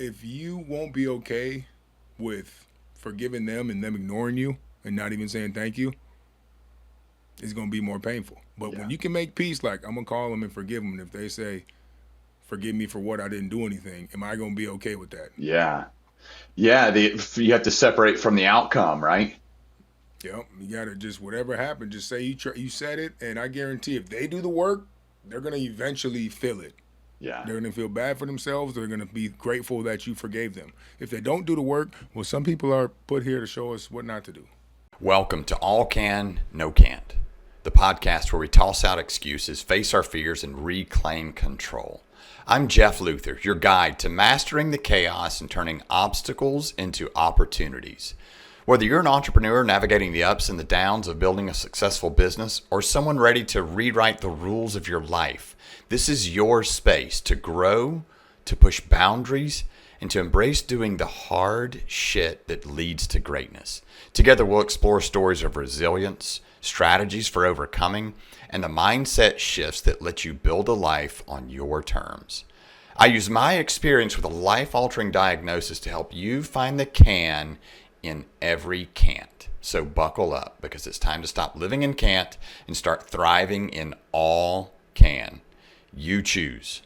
if you won't be okay with forgiving them and them ignoring you and not even saying thank you, it's gonna be more painful. But when Yeah. you can make peace, like I'm gonna call them and forgive them, and if they say forgive me for what I didn't do anything, am I gonna be okay with that? Yeah. Yeah. You have to separate from the outcome, right? Yep, you gotta just whatever happened, just say you said it, and I guarantee if they do the work, they're gonna eventually feel it. Yeah. They're gonna feel bad for themselves. They're gonna be grateful that you forgave them. If they don't do the work, well, some people are put here to show us what not to do. Welcome to All Can, No Can't, the podcast where we toss out excuses, face our fears, and reclaim control. I'm Jeff Luther, your guide to mastering the chaos and turning obstacles into opportunities. Whether you're an entrepreneur navigating the ups and the downs of building a successful business or someone ready to rewrite the rules of your life, this is your space to grow, to push boundaries, and to embrace doing the hard shit that leads to greatness. Together, we'll explore stories of resilience, strategies for overcoming, and the mindset shifts that let you build a life on your terms. I use my experience with a life-altering diagnosis to help you find the can in every can't. So buckle up, because it's time to stop living in can't and start thriving in all can. You choose.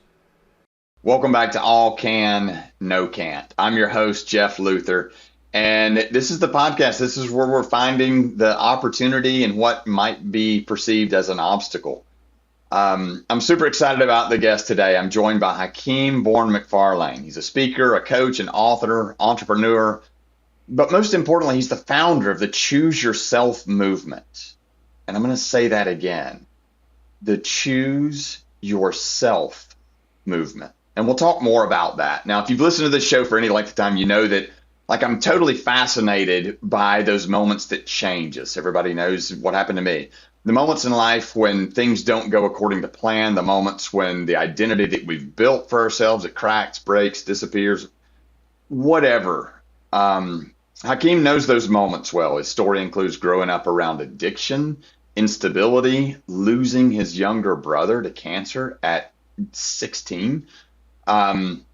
Welcome back to All Can, No Can't. I'm your host, Jeff Luther, and this is the podcast. This is where we're finding the opportunity and what might be perceived as an obstacle. I'm super excited about the guest today. I'm joined by Hakeem Born McFarlane. He's a speaker, a coach, an author, entrepreneur, but most importantly, he's the founder of the Choose Yourself movement. And I'm going to say that again, the Choose Yourself movement. And we'll talk more about that. Now, if you've listened to this show for any length of time, you know that I'm totally fascinated by those moments that change us. Everybody knows what happened to me. The moments in life when things don't go according to plan, the moments when the identity that we've built for ourselves, it cracks, breaks, disappears, whatever. Hakeem knows those moments well. His story includes growing up around addiction, instability, losing his younger brother to cancer at 16, and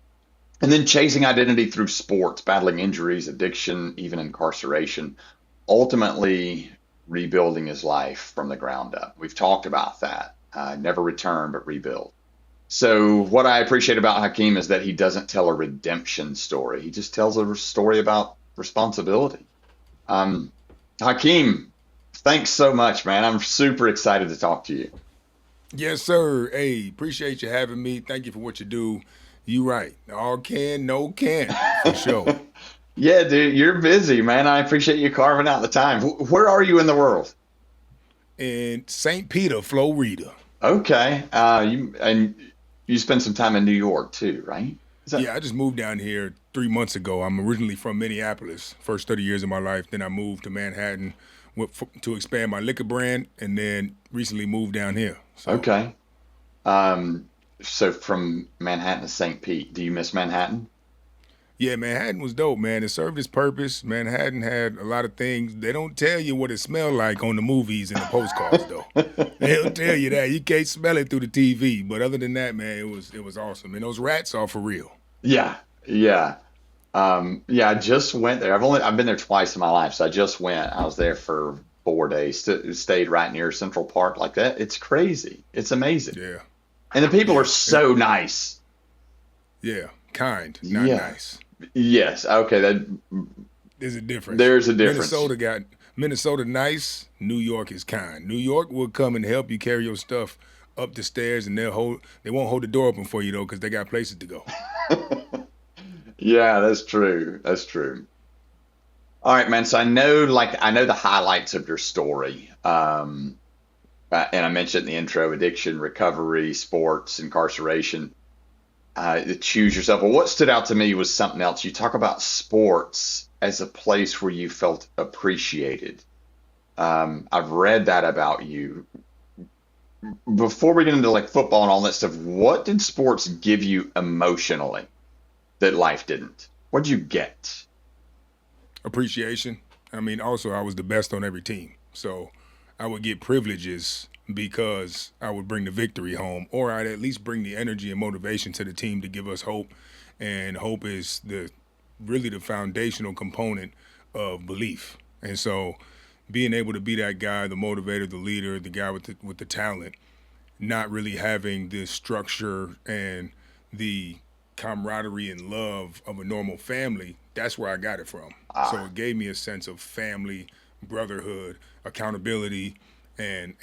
then chasing identity through sports, battling injuries, addiction, even incarceration, ultimately rebuilding his life from the ground up. We've talked about that. Never return, but rebuild. So what I appreciate about Hakeem is that he doesn't tell a redemption story. He just tells a story about responsibility. Hakeem, thanks so much, man. I'm super excited to talk to you. Yes, sir. Hey, appreciate you having me. Thank you for what you do. You right. All can, no can, for sure. Yeah, dude, you're busy, man. I appreciate you carving out the time. Where are you in the world? In St. Peter, Florida. Okay. You spent some time in New York too, right? Is that Yeah, I just moved down here 3 months ago. I'm originally from Minneapolis. First 30 years of my life. Then I moved to Manhattan to expand my liquor brand, and then recently moved down here. So okay? Um, so from Manhattan to St. Pete, do you miss Manhattan? yeah, Manhattan was dope, man. It served its purpose. Manhattan had a lot of things. They don't tell you what it smelled like on the movies and the postcards, though. They'll tell you that. You can't smell it through the TV. But other than that, man, it was awesome. And those rats are for real. Yeah, yeah. Yeah, I just went there. I've been there twice in my life, so I just went. I was there for 4 days. Stayed right near Central Park like that. It's crazy. It's amazing. Yeah, And the people are yeah, so nice. yeah. Kind, not Yeah. nice. Yes. Okay. There's a difference. There's a difference. Minnesota nice. New York is kind. New York will come and help you carry your stuff up the stairs, and they won't hold the door open for you though, because they got places to go. Yeah, that's true. That's true. All right, man. So I know the highlights of your story. And I mentioned in the intro, addiction, recovery, sports, incarceration. Choose yourself. Well, what stood out to me was something else. You talk about sports as a place where you felt appreciated. I've read that about you. Before we get into like football and all that stuff, what did sports give you emotionally that life didn't? What did you get? Appreciation. I mean, also I was the best on every team, so I would get privileges because I would bring the victory home, or I'd at least bring the energy and motivation to the team to give us hope and hope is really the foundational component of belief. And so being able to be that guy, the motivator, the leader, the guy with the talent, not really having the structure and the camaraderie and love of a normal family, that's where I got it from. So it gave me a sense of family, brotherhood, accountability, and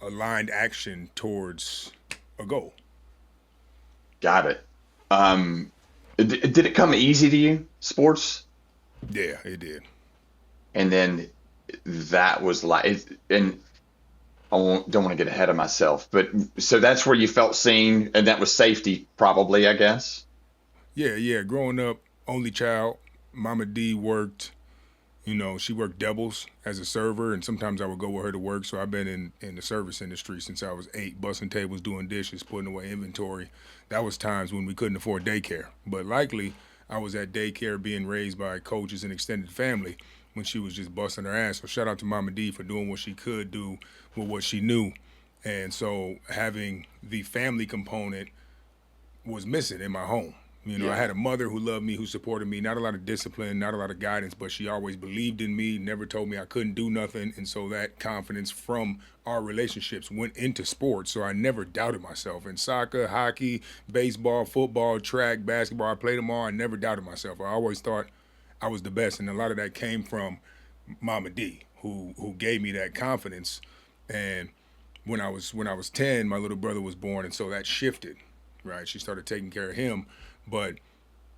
aligned action towards a goal. Got it. Did it come easy to you, sports? Yeah, it did. And then that was like, and don't want to get ahead of myself, but so that's where you felt seen, and that was safety, probably, I guess. Yeah. Growing up, only child, Mama D worked. She worked doubles as a server, and sometimes I would go with her to work. So I've been in the service industry since I was 8, bussing tables, doing dishes, putting away inventory. That was times when we couldn't afford daycare. But likely, I was at daycare being raised by coaches and extended family when she was just busting her ass. So shout out to Mama D for doing what she could do with what she knew. And so having the family component was missing in my home. I had a mother who loved me, who supported me, not a lot of discipline, not a lot of guidance, but she always believed in me, never told me I couldn't do nothing. And so that confidence from our relationships went into sports. So I never doubted myself. In soccer, hockey, baseball, football, track, basketball, I played them all. I never doubted myself. I always thought I was the best. And a lot of that came from Mama D, who gave me that confidence. And when I was 10, my little brother was born, and so that shifted, right? She started taking care of him. But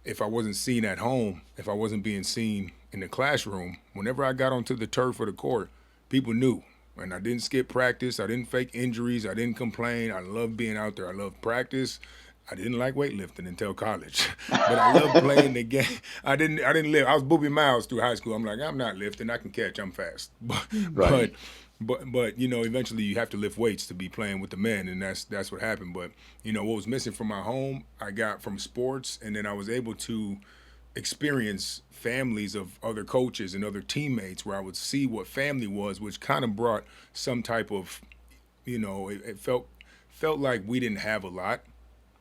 if I wasn't seen at home, if I wasn't being seen in the classroom, whenever I got onto the turf or the court, people knew. And I didn't skip practice. I didn't fake injuries. I didn't complain. I loved being out there. I loved practice. I didn't like weightlifting until college, but I loved playing the game. I didn't lift. I was Booby Miles through high school. I'm like, I'm not lifting. I can catch. I'm fast. Right. But eventually you have to lift weights to be playing with the men, and that's what happened. But what was missing from my home, I got from sports, and then I was able to experience families of other coaches and other teammates where I would see what family was, which kind of brought some type of, it felt like we didn't have a lot,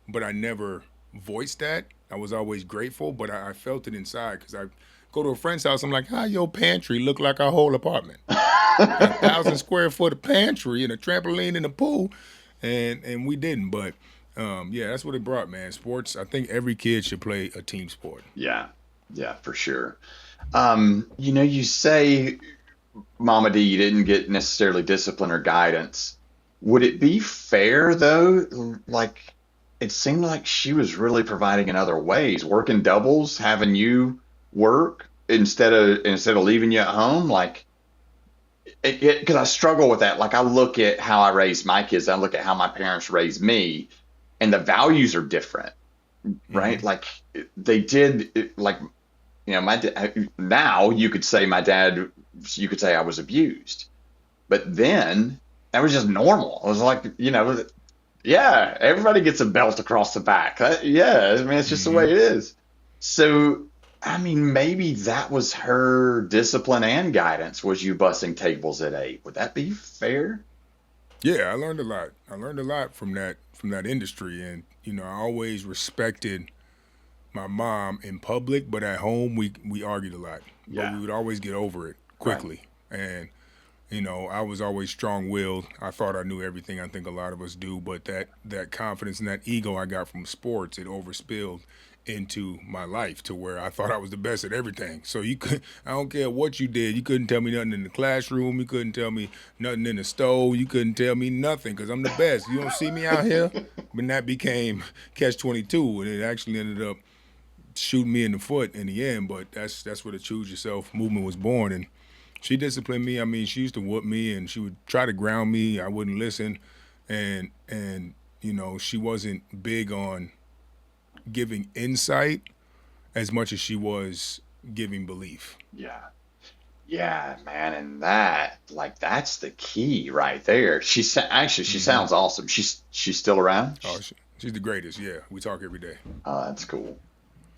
but I never voiced that. I was always grateful, but I felt it inside because I go to a friend's house. I'm like, how your pantry look like our whole apartment? 1,000 square foot of pantry and a trampoline and a pool, and we didn't. But that's what it brought, man. Sports. I think every kid should play a team sport. Yeah, for sure. You say, Mama D, you didn't get necessarily discipline or guidance. Would it be fair though? Like, it seemed like she was really providing in other ways, working doubles, having you work instead of leaving you at home, like. Because I struggle with that. Like, I look at how I raised my kids, I look at how my parents raised me, and the values are different, right? Mm-hmm. Like, they did, like, my dad, now you could say I was abused, but then that was just normal. It was like, yeah, everybody gets a belt across the back. It's just the way it is. So, maybe that was her discipline and guidance, was you bussing tables at 8. Would that be fair? Yeah, I learned a lot. I learned a lot from that industry, and I always respected my mom in public, but at home we argued a lot. Yeah. But we would always get over it quickly. Right. And I was always strong-willed. I thought I knew everything. I think a lot of us do, but that confidence and that ego I got from sports, it overspilled into my life to where I thought I was the best at everything. So I don't care what you did. You couldn't tell me nothing in the classroom. You couldn't tell me nothing in the stove. You couldn't tell me nothing because I'm the best. You don't see me out here? But that became catch-22, and it actually ended up shooting me in the foot in the end. But that's where the Choose Yourself movement was born. And she disciplined me. She used to whoop me, and she would try to ground me. I wouldn't listen. And she wasn't big on giving insight as much as she was giving belief. Yeah, man, and that's the key right there. She sounds awesome. She's still around? Oh, she's the greatest. Yeah, we talk every day. Oh, that's cool.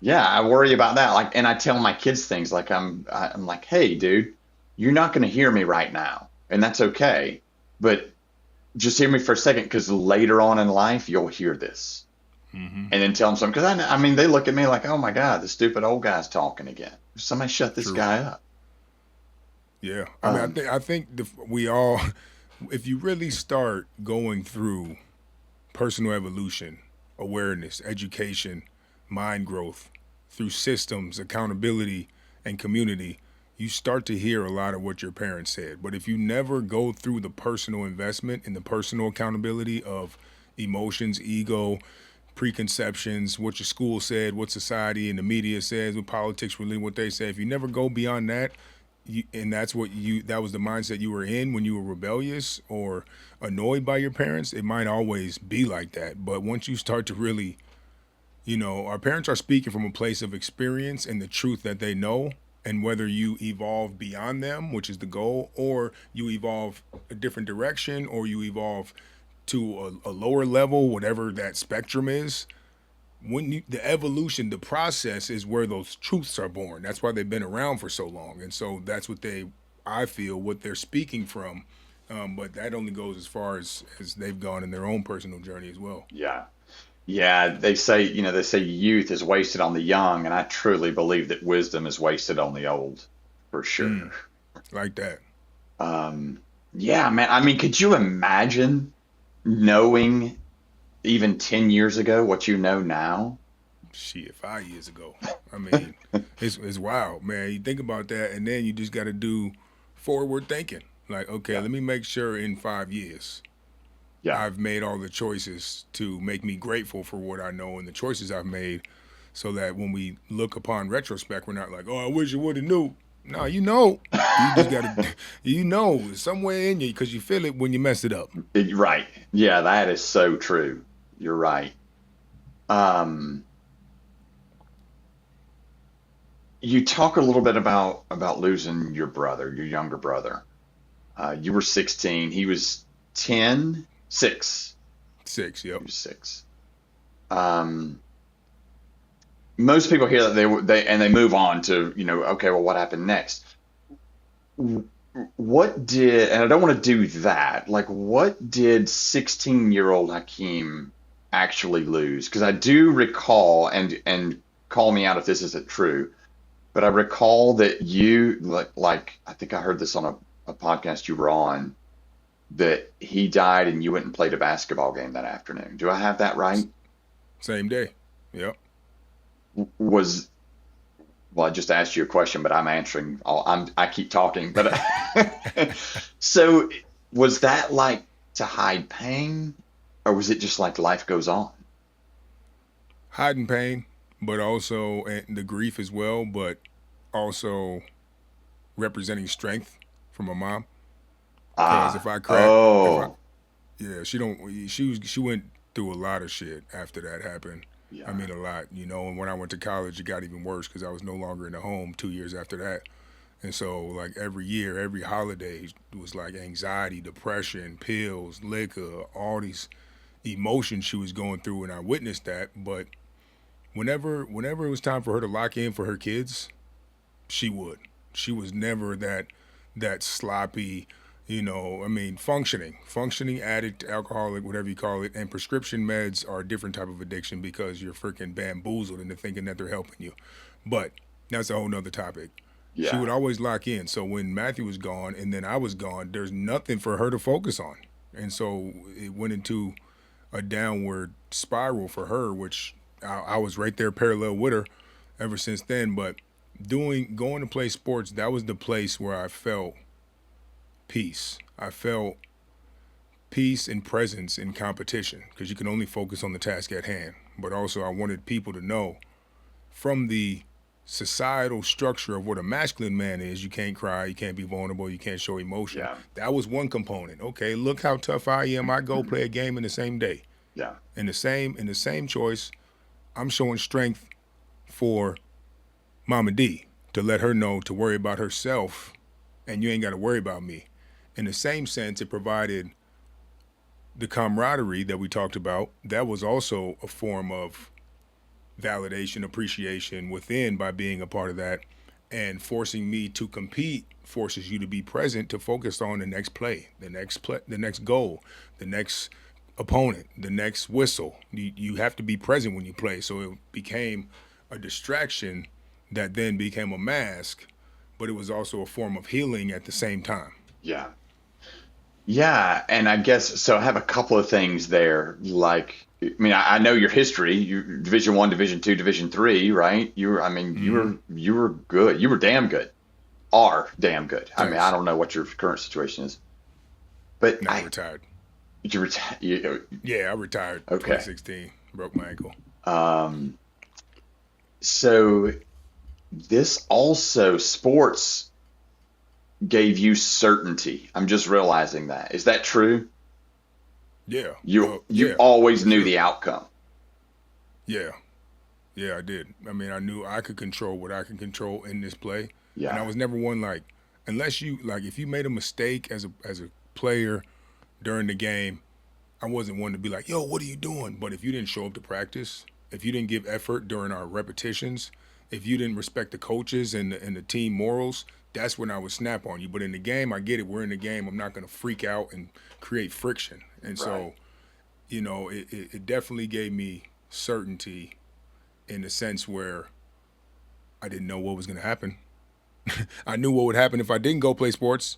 Yeah, I worry about that. Like, and I tell my kids things like I'm like, hey, dude, you're not going to hear me right now, and that's okay. But just hear me for a second, because later on in life, you'll hear this. and then tell them something. Because I mean, they look at me like, oh my God, the stupid old guy's talking again. Somebody shut this True. guy up. Yeah. I mean, I think we all, if you really start going through personal evolution, awareness, education, mind growth, through systems, accountability, and community, you start to hear a lot of what your parents said. But if you never go through the personal investment and the personal accountability of emotions, ego, preconceptions, what your school said, what society and the media says, what politics really what they say, if you never go beyond that, and that was the mindset you were in when you were rebellious or annoyed by your parents, it might always be like that. But once you start to really, our parents are speaking from a place of experience and the truth that they know, and whether you evolve beyond them, which is the goal, or you evolve a different direction, or you evolve to a lower level, whatever that spectrum is, the evolution, the process is where those truths are born. That's why they've been around for so long. And so that's I feel what they're speaking from. But that only goes as far as they've gone in their own personal journey as well. Yeah. Yeah. They say youth is wasted on the young. And I truly believe that wisdom is wasted on the old, for sure. Like that. Yeah, man. I mean, could you imagine knowing even 10 years ago what you know now? Shit, 5 years ago. I mean, it's wild, man. You think about that, and then you just got to do forward thinking. Like, okay, let me make sure in 5 years I've made all the choices to make me grateful for what I know and the choices I've made, so that when we look upon retrospect, we're not like, oh, I wish you would have knew. No, you just got to, somewhere in you, because you feel it when you mess it up. Right. Yeah, that is so true. You're right. You talk a little bit about losing your brother, your younger brother. You were 16. He was 10, 6. 6, yep. He was 6. Most people hear that they move on to, okay, well, what happened next? What did, and I don't want to do that, like, what did 16-year-old Hakeem actually lose? Because I do recall, and call me out if this isn't true, but I recall that you, like I think I heard this on a podcast you were on, that he died and you went and played a basketball game that afternoon. Do I have that right? Same day. Yep. Well, I just asked you a question, but I'm answering. I keep talking, but so was that like to hide pain, or was it just like life goes on? Hiding pain, but also and the grief as well, but also representing strength from my mom. Because if I crack, she went through a lot of shit after that happened. Yeah. I mean, a lot, and when I went to college, it got even worse because I was no longer in the home 2 years after that. And so, like, every year, every holiday was like anxiety, depression, pills, liquor, all these emotions she was going through, and I witnessed that. But whenever it was time for her to lock in for her kids, she would. She was never that sloppy, functioning addict, alcoholic, whatever you call it. And prescription meds are a different type of addiction because you're freaking bamboozled into thinking that they're helping you. But that's a whole nother topic. Yeah. She would always lock in. So when Matthew was gone and then I was gone, there's nothing for her to focus on. And so it went into a downward spiral for her, which I was right there parallel with her ever since then. But going to play sports, that was the place where I felt peace. I felt peace and presence in competition because you can only focus on the task at hand. But also I wanted people to know from the societal structure of what a masculine man is, you can't cry, you can't be vulnerable, you can't show emotion. Yeah. That was one component. Okay, look how tough I am. I go play a game in the same day. Yeah. In the same choice, I'm showing strength for Mama D to let her know to worry about herself and you ain't got to worry about me. In the same sense, it provided the camaraderie that we talked about. That was also a form of validation, appreciation within by being a part of that, and forcing me to compete forces you to be present, to focus on the next play, the next goal, the next opponent, the next whistle. You have to be present when you play. So it became a distraction that then became a mask, but it was also a form of healing at the same time. Yeah. Yeah, and I guess so. I have a couple of things there. Like, I mean, I know your history. You Division One, Division Two, Division Three, right? I mean, Mm-hmm. you were good. You were damn good. Are damn good. I mean, I Thanks. don't know what your current situation is, but No, retired. you retired. Yeah, I retired Okay. 2016. Broke my ankle. Um, so this also sports gave you certainty. I'm just realizing that. Is that true? Yeah. You Yeah, always for knew sure. the outcome. Yeah. Yeah, I did. I mean, I knew I could control what I could control in this play, and I Yeah. was never one like, unless you like, if you made a mistake as a player during the game, I wasn't one to be like, yo, what are you doing? But if you didn't show up to practice, if you didn't give effort during our repetitions, if you didn't respect the coaches and the team morals, that's when I would snap on you. But in the game, I get it. We're in the game. I'm not going to freak out and create friction. And Right. so, it definitely gave me certainty in the sense where I didn't know what was going to happen. I knew what would happen if I didn't go play sports.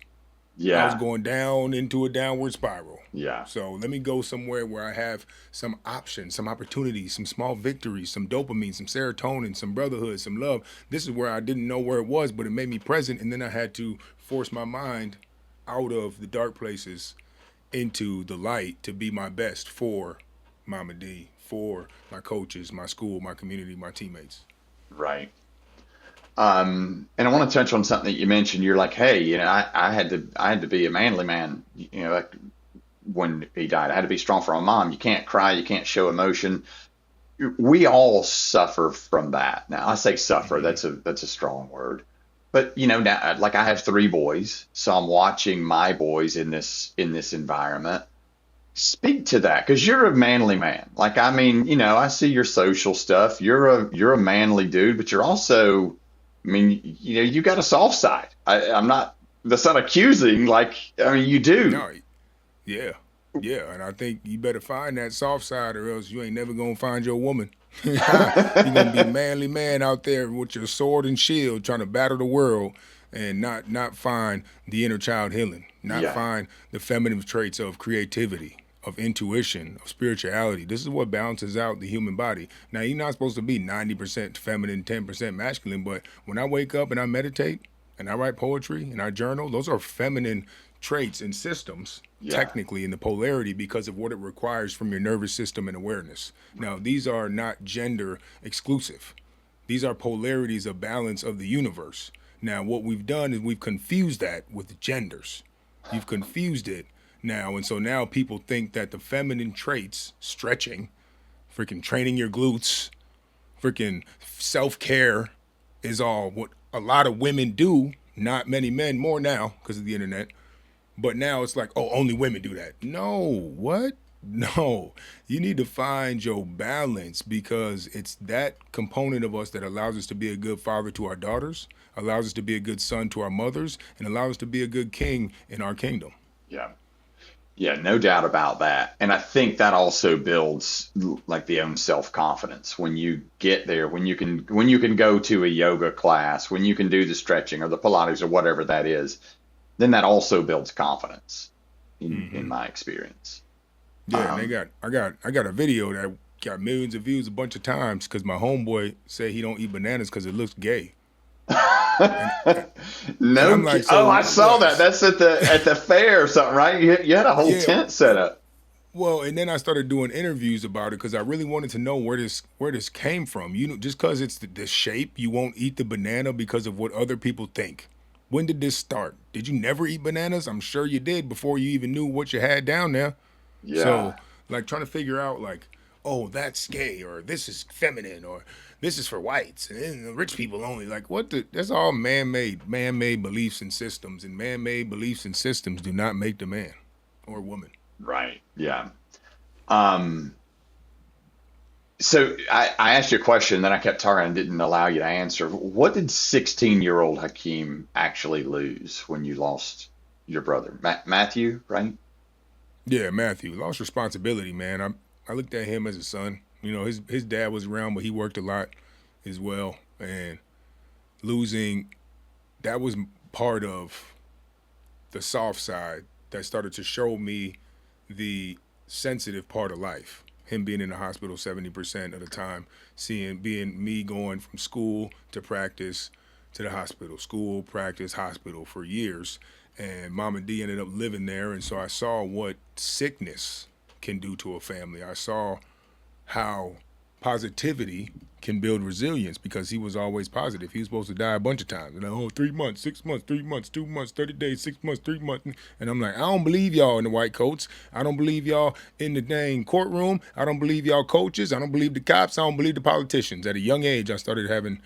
I was Yeah. going down into a downward spiral. Yeah. So let me go somewhere where I have some options, some opportunities, some small victories, some dopamine, some serotonin, some brotherhood, some love. This is where I didn't know where it was, but it made me present. And then I had to force my mind out of the dark places into the light to be my best for Mama D, for my coaches, my school, my community, my teammates. Right. And I want to touch on something that you mentioned. You're like, hey, I had to be a manly man, like when he died. I had to be strong for my mom. You can't cry, you can't show emotion. We all suffer from that. Now, I say suffer, Mm-hmm. that's a strong word. But now, like I have three boys, so I'm watching my boys in this environment. Speak to that, because you're a manly man. Like, I mean, I see your social stuff. You're a manly dude, but you're also, I mean, you got a soft side. I'm not, that's not accusing. Like, I mean, you do. No, yeah, yeah, and I think you better find that soft side, or else you ain't never gonna find your woman. You're gonna be a manly man out there with your sword and shield, trying to battle the world, and not find the inner child healing, not Yeah, find the feminine traits of creativity, of intuition, of spirituality. This is what balances out the human body. Now, you're not supposed to be 90% feminine, 10% masculine, but when I wake up and I meditate and I write poetry and I journal, those are feminine traits and systems, yeah, technically, in the polarity because of what it requires from your nervous system and awareness. Now, these are not gender exclusive. These are polarities of balance of the universe. Now, what we've done is we've confused that with genders. You've confused it now. And so now people think that the feminine traits, stretching, freaking training your glutes, freaking self care, is all what a lot of women do. Not many men, more now because of the internet. But now it's like, oh, only women do that. No, what? No, you need to find your balance because it's that component of us that allows us to be a good father to our daughters, allows us to be a good son to our mothers, and allows us to be a good king in our kingdom. yeah, yeah, no doubt about that. And I think that also builds like the own self-confidence when you get there, when you can go to a yoga class, when you can do the stretching or the Pilates or whatever that is, then that also builds confidence in Hmm. my experience. Yeah, and Um, I got a video that got millions of views a bunch of times because my homeboy said he don't eat bananas because it looks gay, and and I'm like, Oh, so I saw that. what? That's at the fair or something, right? You had a whole Yeah, tent set up. well, and then I started doing interviews about it because I really wanted to know where this came from. You know, just because it's the shape, you won't eat the banana because of what other people think. When did this start? Did you never eat bananas? I'm sure you did before you even knew what you had down there. Yeah, So, like trying to figure out like, oh, that's gay, or this is feminine, or this is for whites, and then the rich people only. Like, what the? That's all man-made beliefs and systems, and man-made beliefs and systems do not make the man or woman. right. Yeah. Um, so I asked you a question, then I kept talking and didn't allow you to answer. What did 16-year-old Hakeem actually lose when you lost your brother? Matthew, right? Yeah, Matthew lost responsibility, man. I looked at him as a son. His dad was around, but he worked a lot as well, and losing that was part of the soft side that started to show me the sensitive part of life. Him being in the hospital 70% of the time, being me going from school to practice to the hospital, school, practice, hospital for years. And Mama D ended up living there. And so I saw what sickness can do to a family. I saw how positivity can build resilience because he was always positive. He was supposed to die a bunch of times. And 3 months, 6 months, 3 months, 2 months, 30 days, 6 months, 3 months. And I'm like, I don't believe y'all in the white coats. I don't believe y'all in the dang courtroom. I don't believe y'all coaches. I don't believe the cops. I don't believe the politicians. At a young age, I started having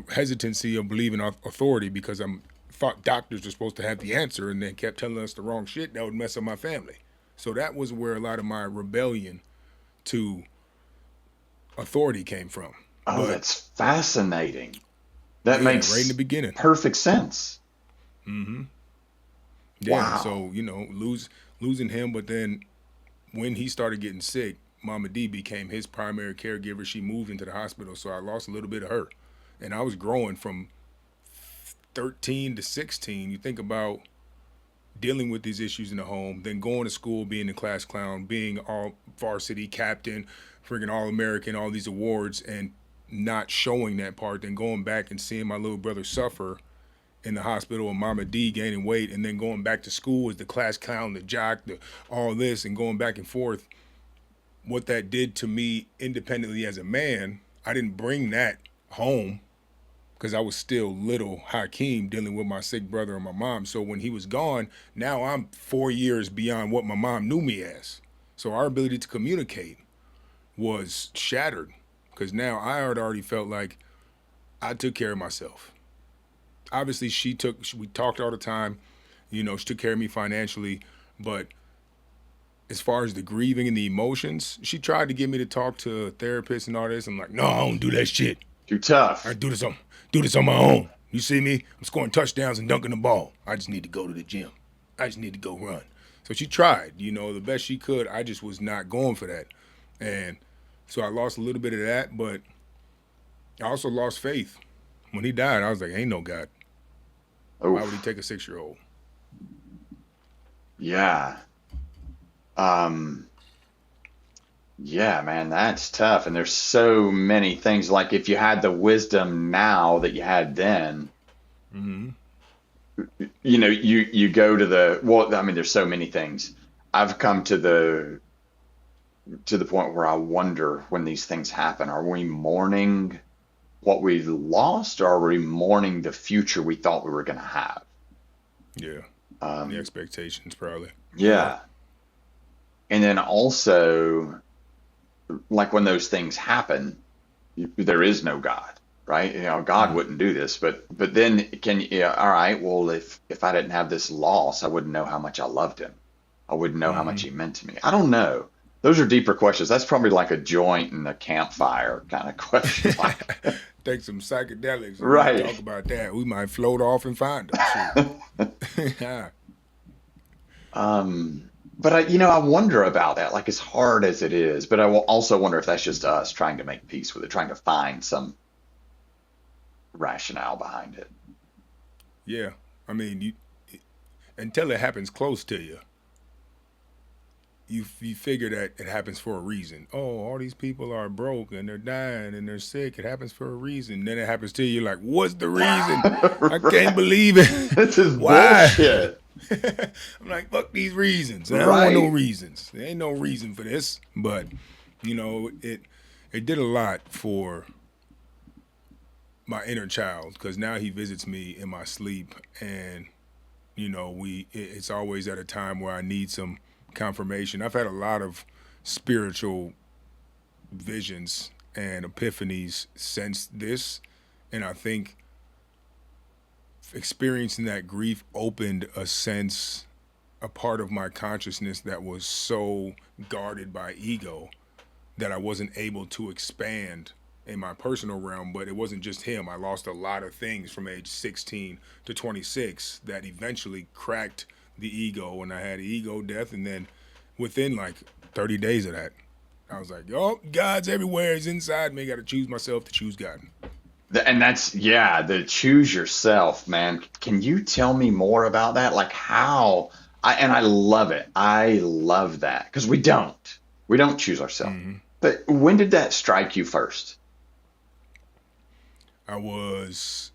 hesitancy of believing authority because I thought doctors were supposed to have the answer and then kept telling us the wrong shit that would mess up my family. So that was where a lot of my rebellion to authority came from. Oh, But that's fascinating. That yeah, makes right in the beginning. perfect sense. Yeah, Wow. so losing him, but then when he started getting sick, Mama D became his primary caregiver. She moved into the hospital, so I lost a little bit of her, and I was growing from 13 to 16. You think about dealing with these issues in the home, then going to school, being the class clown, being all varsity captain, freaking all American, all these awards, and not showing that part, then going back and seeing my little brother suffer in the hospital and Mama D gaining weight, and then going back to school as the class clown, the jock, all this, and going back and forth. What that did to me independently as a man, I didn't bring that home because I was still little Hakeem dealing with my sick brother and my mom. So when he was gone, now I'm 4 years beyond what my mom knew me as. So our ability to communicate was shattered because now I had already felt like I took care of myself. Obviously, we talked all the time. She took care of me financially, but as far as the grieving and the emotions, she tried to get me to talk to a therapist and all this. I'm like, no, I don't do that shit. Too tough. I do this on my own. You see me? I'm scoring touchdowns and dunking the ball. I just need to go to the gym. I just need to go run. So she tried, the best she could. I just was not going for that. And so I lost a little bit of that, but I also lost faith. When he died, I was like, ain't no God. Why would he take a 6-year-old? Yeah. Yeah, man, that's tough. And there's so many things. Like if you had the wisdom now that you had then, you go to there's so many things. I've come to the point where I wonder when these things happen, are we mourning what we lost, or are we mourning the future we thought we were going to have? Yeah. The expectations, probably. Yeah. And then also, like when those things happen, there is no God, right? God wouldn't do this, but then all right, well, if I didn't have this loss, I wouldn't know how much I loved him. I wouldn't know how much he meant to me. I don't know. Those are deeper questions. That's probably like a joint and a campfire kind of question. Take some psychedelics. Right. Talk about that. We might float off and find them. But I wonder about that, like as hard as it is, but I will also wonder if that's just us trying to make peace with it, trying to find some rationale behind it. Yeah. I mean, until it happens close to you, you figure that it happens for a reason. Oh, all these people are broke and they're dying and they're sick. It happens for a reason. Then it happens to you, like, what's the reason? I can't believe it. This is Why? bullshit. I'm like, fuck these reasons. I don't want no reasons. There ain't no reason for this. But, it did a lot for my inner child because now he visits me in my sleep. And, it's always at a time where I need some confirmation. I've had a lot of spiritual visions and epiphanies since this. And I think experiencing that grief opened a part of my consciousness that was so guarded by ego that I wasn't able to expand in my personal realm. But it wasn't just him. I lost a lot of things from age 16 to 26 that eventually cracked the ego, and I had ego death, and then within like 30 days of that, I was like, oh, God's everywhere. He's inside me. I got to choose myself to choose God. And that's, yeah, the choose yourself, man. Can you tell me more about that? Like how, and I love it. I love that because we don't choose ourselves. Hmm. But when did that strike you first? I was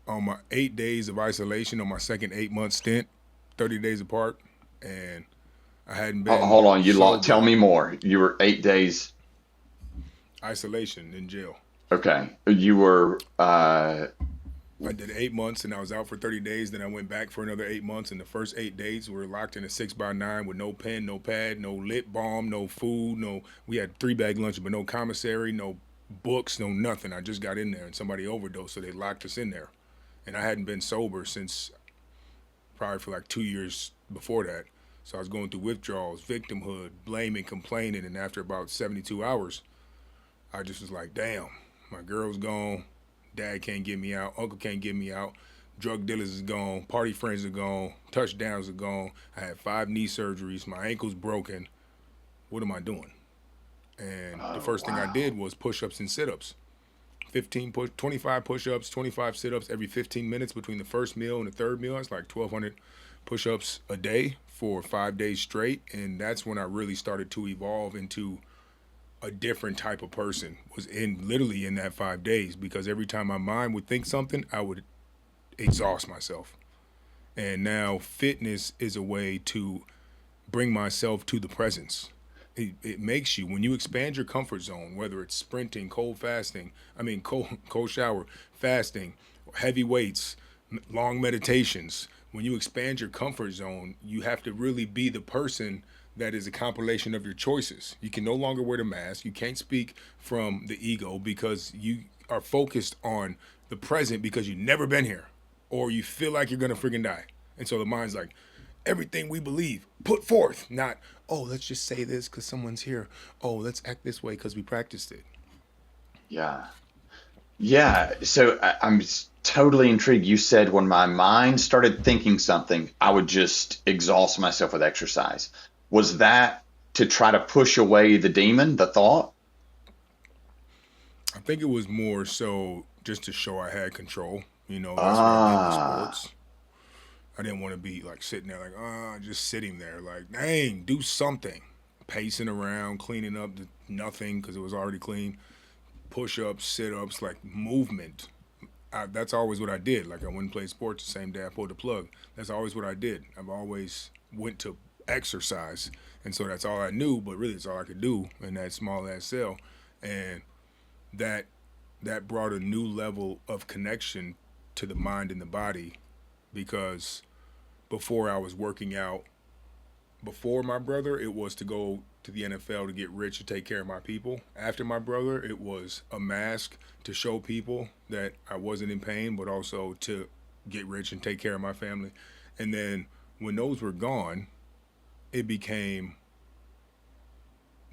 on my 8 days of isolation on my second 8 month stint, 30 days apart, and I hadn't been Hold on, tell sober. me more. You were 8 days. Isolation in jail. Okay. You were, I did 8 months and I was out for 30 days. Then I went back for another 8 months. And the first 8 days we were locked in a 6x9 with no pen, no pad, no lip balm, no food, no. We had 3-bag lunch, but no commissary, no books, no nothing. I just got in there and somebody overdosed, so they locked us in there. And I hadn't been sober since probably for like 2 years before that. So I was going through withdrawals, victimhood, blaming, complaining, and after about 72 hours, I just was like, damn, my girl's gone, dad can't get me out, uncle can't get me out, drug dealers is gone, party friends are gone, touchdowns are gone, I had 5 knee surgeries, my ankle's broken, what am I doing? And the oh, first thing I wow. did was push-ups and sit-ups. 25 push-ups, 25 sit-ups every 15 minutes between the first meal and the third meal. That's like 1,200 push-ups a day for 5 days straight. And that's when I really started to evolve into a different type of person. Was in literally in that 5 days, because every time my mind would think something, I would exhaust myself. And now fitness is a way to bring myself to the presence. It makes you, when you expand your comfort zone, whether it's sprinting, cold shower, fasting, heavy weights, long meditations. When you expand your comfort zone, you have to really be the person that is a compilation of your choices. You can no longer wear the mask. You can't speak from the ego because you are focused on the present because you've never been here or you feel like you're gonna freaking die. And so the mind's like, everything we believe, put forth, not, oh, let's just say this because someone's here. Oh, let's act this way because we practiced it. Yeah. Yeah. So I'm totally intrigued. You said when my mind started thinking something, I would just exhaust myself with exercise. Was that to try to push away the demon, the thought? I think it was more so just to show I had control. That's what I did with Ah, sports. I didn't want to be like sitting there like, just sitting there like, dang, do something. Pacing around, cleaning up the nothing because it was already clean. Push-ups, sit-ups, like movement. That's always what I did. Like I went and played sports the same day I pulled the plug. That's always what I did. I've always went to exercise. And so that's all I knew, but really it's all I could do in that small ass cell. And that that brought a new level of connection to the mind and the body because before I was working out before my brother, it was to go to the NFL to get rich to take care of my people. After my brother, it was a mask to show people that I wasn't in pain, but also to get rich and take care of my family. And then when those were gone, it became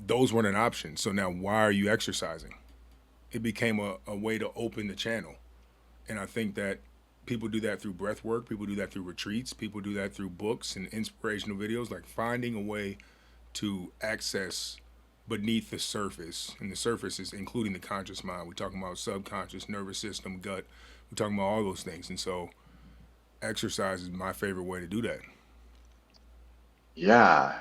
those weren't an option. So now why are you exercising? It became a way to open the channel. And I think that people do that through breath work, people do that through retreats, people do that through books and inspirational videos, like finding a way to access beneath the surface. And the surface is including the conscious mind. We're talking about subconscious, nervous system, gut. We're talking about all those things. And so exercise is my favorite way to do that. yeah.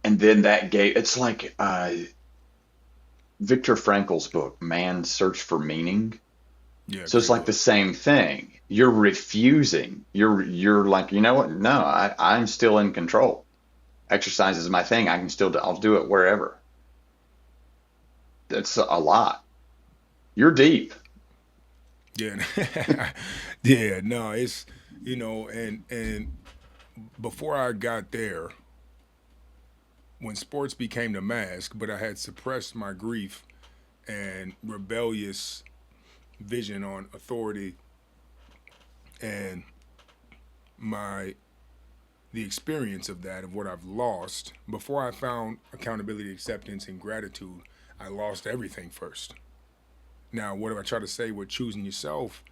And then that gave, it's like Viktor Frankl's book, Man's Search for Meaning. Yeah, So it's great like the book. same thing. You're refusing. You're like, you know what? No, I'm still in control. Exercise is my thing. I'll do it wherever. That's a lot. You're deep. Yeah. Yeah, no, it's and before I got there, when sports became the mask, but I had suppressed my grief and rebellious vision on authority and my the experience of that of what I've lost before I found accountability, acceptance, and gratitude. I lost everything first. Now, what do I try to say with choosing yourself?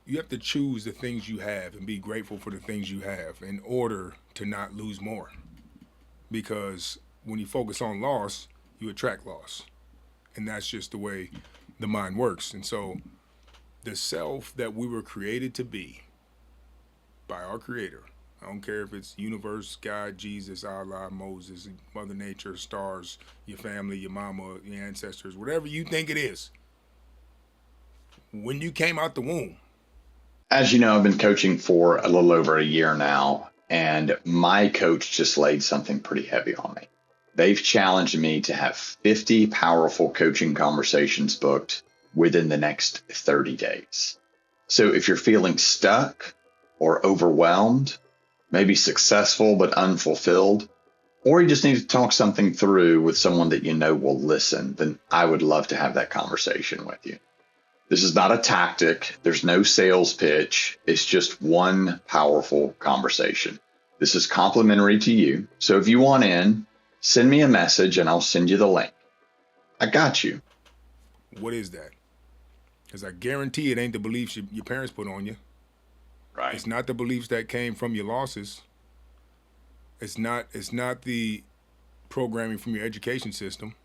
you have to choose the things you have and be grateful for the things you have in order to not lose more. Because when you focus on loss, you attract loss. And that's just the way the mind works. And so the self that we were created to be by our creator, I don't care if it's universe, God, Jesus, Allah, Moses, Mother Nature, stars, your family, your mama, your ancestors, whatever you think it is. When you came out the womb. As you know, I've been coaching for a little over a year now, and my coach just laid something pretty heavy on me. They've challenged me to have 50 powerful coaching conversations booked within the next 30 days. So if you're feeling stuck or overwhelmed, maybe successful but unfulfilled, or you just need to talk something through with someone that you know will listen, then I would love to have that conversation with you. This is not a tactic. There's no sales pitch. It's just one powerful conversation. This is complimentary to you. So if you want in, send me a message and I'll send you the link. I got you. What is that? Because I guarantee it ain't the beliefs your parents put on you. Right. It's not the beliefs that came from your losses. It's not the programming from your education system.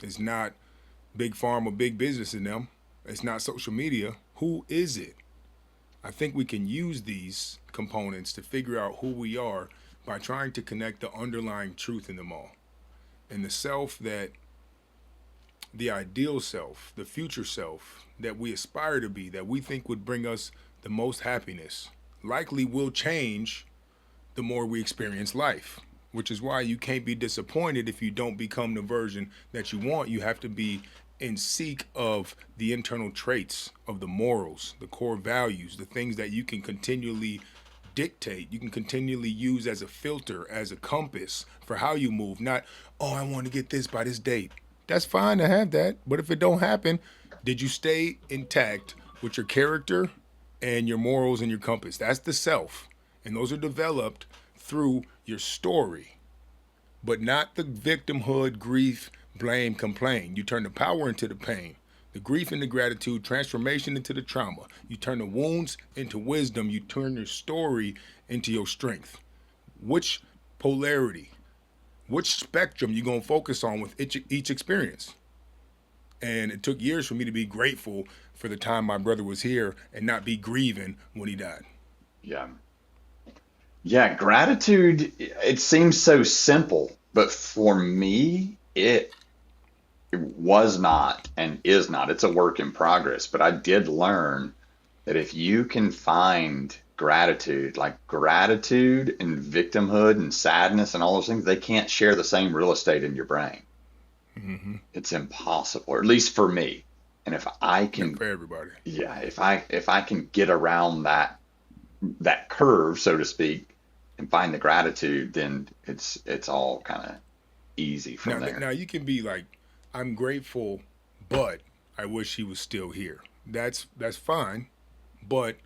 It's not big farm or big business in them. It's not social media. Who is it? I think we can use these components to figure out who we are by trying to connect the underlying truth in them all. And the self that, the ideal self, the future self that we aspire to be, that we think would bring us the most happiness, likely will change the more we experience life, which is why you can't be disappointed if you don't become the version that you want. You have to be in seek of the internal traits of the morals, the core values, the things that you can continually dictate, you can continually use as a filter, as a compass for how you move. Not, oh, I want to get this by this date. That's fine to have that, but if it don't happen, did you stay intact with your character and your morals and your compass? That's the self. And those are developed through your story, but not the victimhood, grief, blame, complain. You turn the power into the pain, the grief into gratitude, transformation into the trauma. You turn the wounds into wisdom. You turn your story into your strength. Which polarity, which spectrum you going to focus on with each experience? And it took years for me to be grateful for the time my brother was here and not be grieving when he died. Yeah. Yeah, gratitude, it seems so simple, but for me, it was not and is not. It's a work in progress, but I did learn that if you can find gratitude, like gratitude and victimhood and sadness and all those things, they can't share the same real estate in your brain. Mm-hmm. It's impossible, or at least for me. And if I can, not for everybody. Yeah, if I can get around that curve, so to speak, and find the gratitude, then it's all kind of easy from there. Now you can be like, I'm grateful, but I wish he was still here. That's fine, but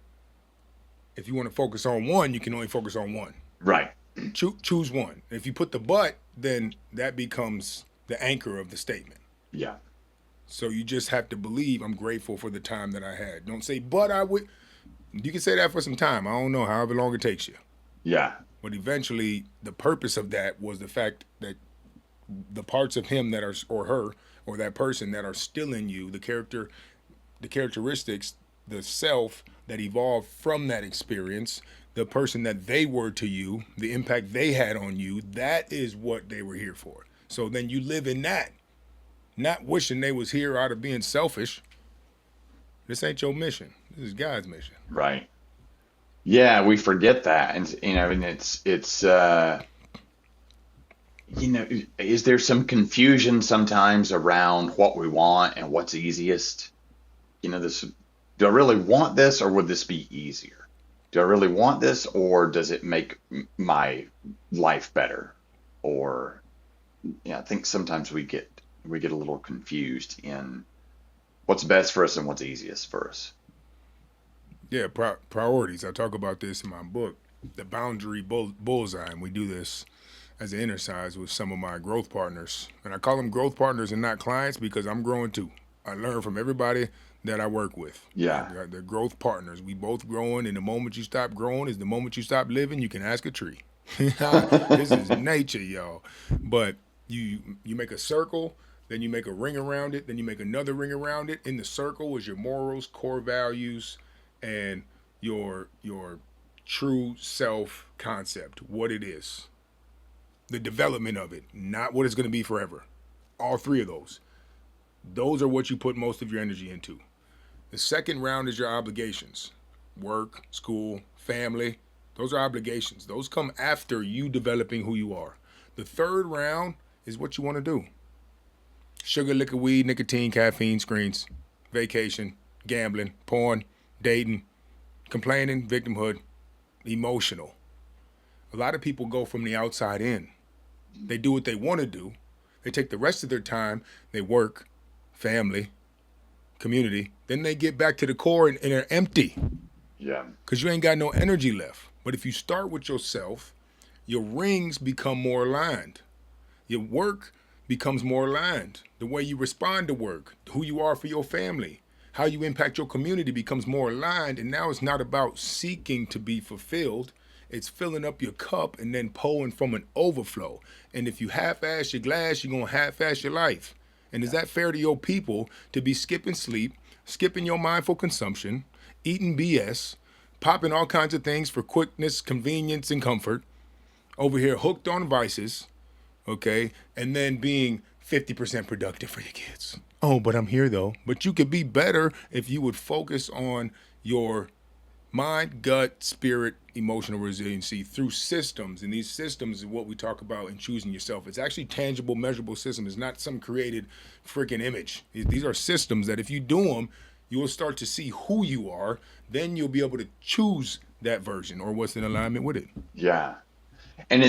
if you want to focus on one, you can only focus on one. Right. Choose one. If you put the but, then that becomes the anchor of the statement. Yeah. So you just have to believe I'm grateful for the time that I had. Don't say, but I would. You can say that for some time. I don't know, however long it takes you. Yeah. But eventually, the purpose of that was the fact that the parts of him that are, or her, or that person that are still in you, the characteristics, the self that evolved from that experience, the person that they were to you, the impact they had on you, that is what they were here for. So then you live in that, not wishing they was here out of being selfish. This ain't your mission. This is God's mission. Right. Yeah, we forget that. And it's is there some confusion sometimes around what we want and what's easiest? Do I really want this, or would this be easier? Do I really want this, or does it make my life better? Or, I think sometimes we get a little confused in what's best for us and what's easiest for us. Yeah, priorities. I talk about this in my book, The Boundary Bullseye, and we do this as an exercise with some of my growth partners. And I call them growth partners and not clients because I'm growing too. I learn from everybody that I work with. Yeah. They're growth partners. We both growing, and the moment you stop growing is the moment you stop living. You can ask a tree. This is nature, y'all. But you make a circle, then you make a ring around it, then you make another ring around it. In the circle is your morals, core values, and your true self concept, what it is. The development of it, not what it's going to be forever. All three of those. Those are what you put most of your energy into. The second round is your obligations. Work, school, family. Those are obligations. Those come after you developing who you are. The third round is what you want to do. Sugar, liquor, weed, nicotine, caffeine, screens, vacation, gambling, porn, dating, complaining, victimhood, emotional. A lot of people go from the outside in. They do what they want to do. They take the rest of their time, they work, family, community. Then they get back to the core and they're empty. Yeah. Because you ain't got no energy left. But if you start with yourself, your rings become more aligned. Your work becomes more aligned. The way you respond to work, who you are for your family, how you impact your community becomes more aligned. And now it's not about seeking to be fulfilled. It's filling up your cup and then pulling from an overflow. And if you half-ass your glass, you're going to half-ass your life. And is that fair to your people to be skipping sleep, skipping your mindful consumption, eating BS, popping all kinds of things for quickness, convenience, and comfort, over here hooked on vices, okay, and then being 50% productive for your kids? Oh, but I'm here though. But you could be better if you would focus on your mind, gut, spirit, emotional resiliency through systems. And these systems is what we talk about in choosing yourself. It's actually tangible, measurable system. It's not some created freaking image. These are systems that if you do them, you will start to see who you are. Then you'll be able to choose that version or what's in alignment with it. Yeah. And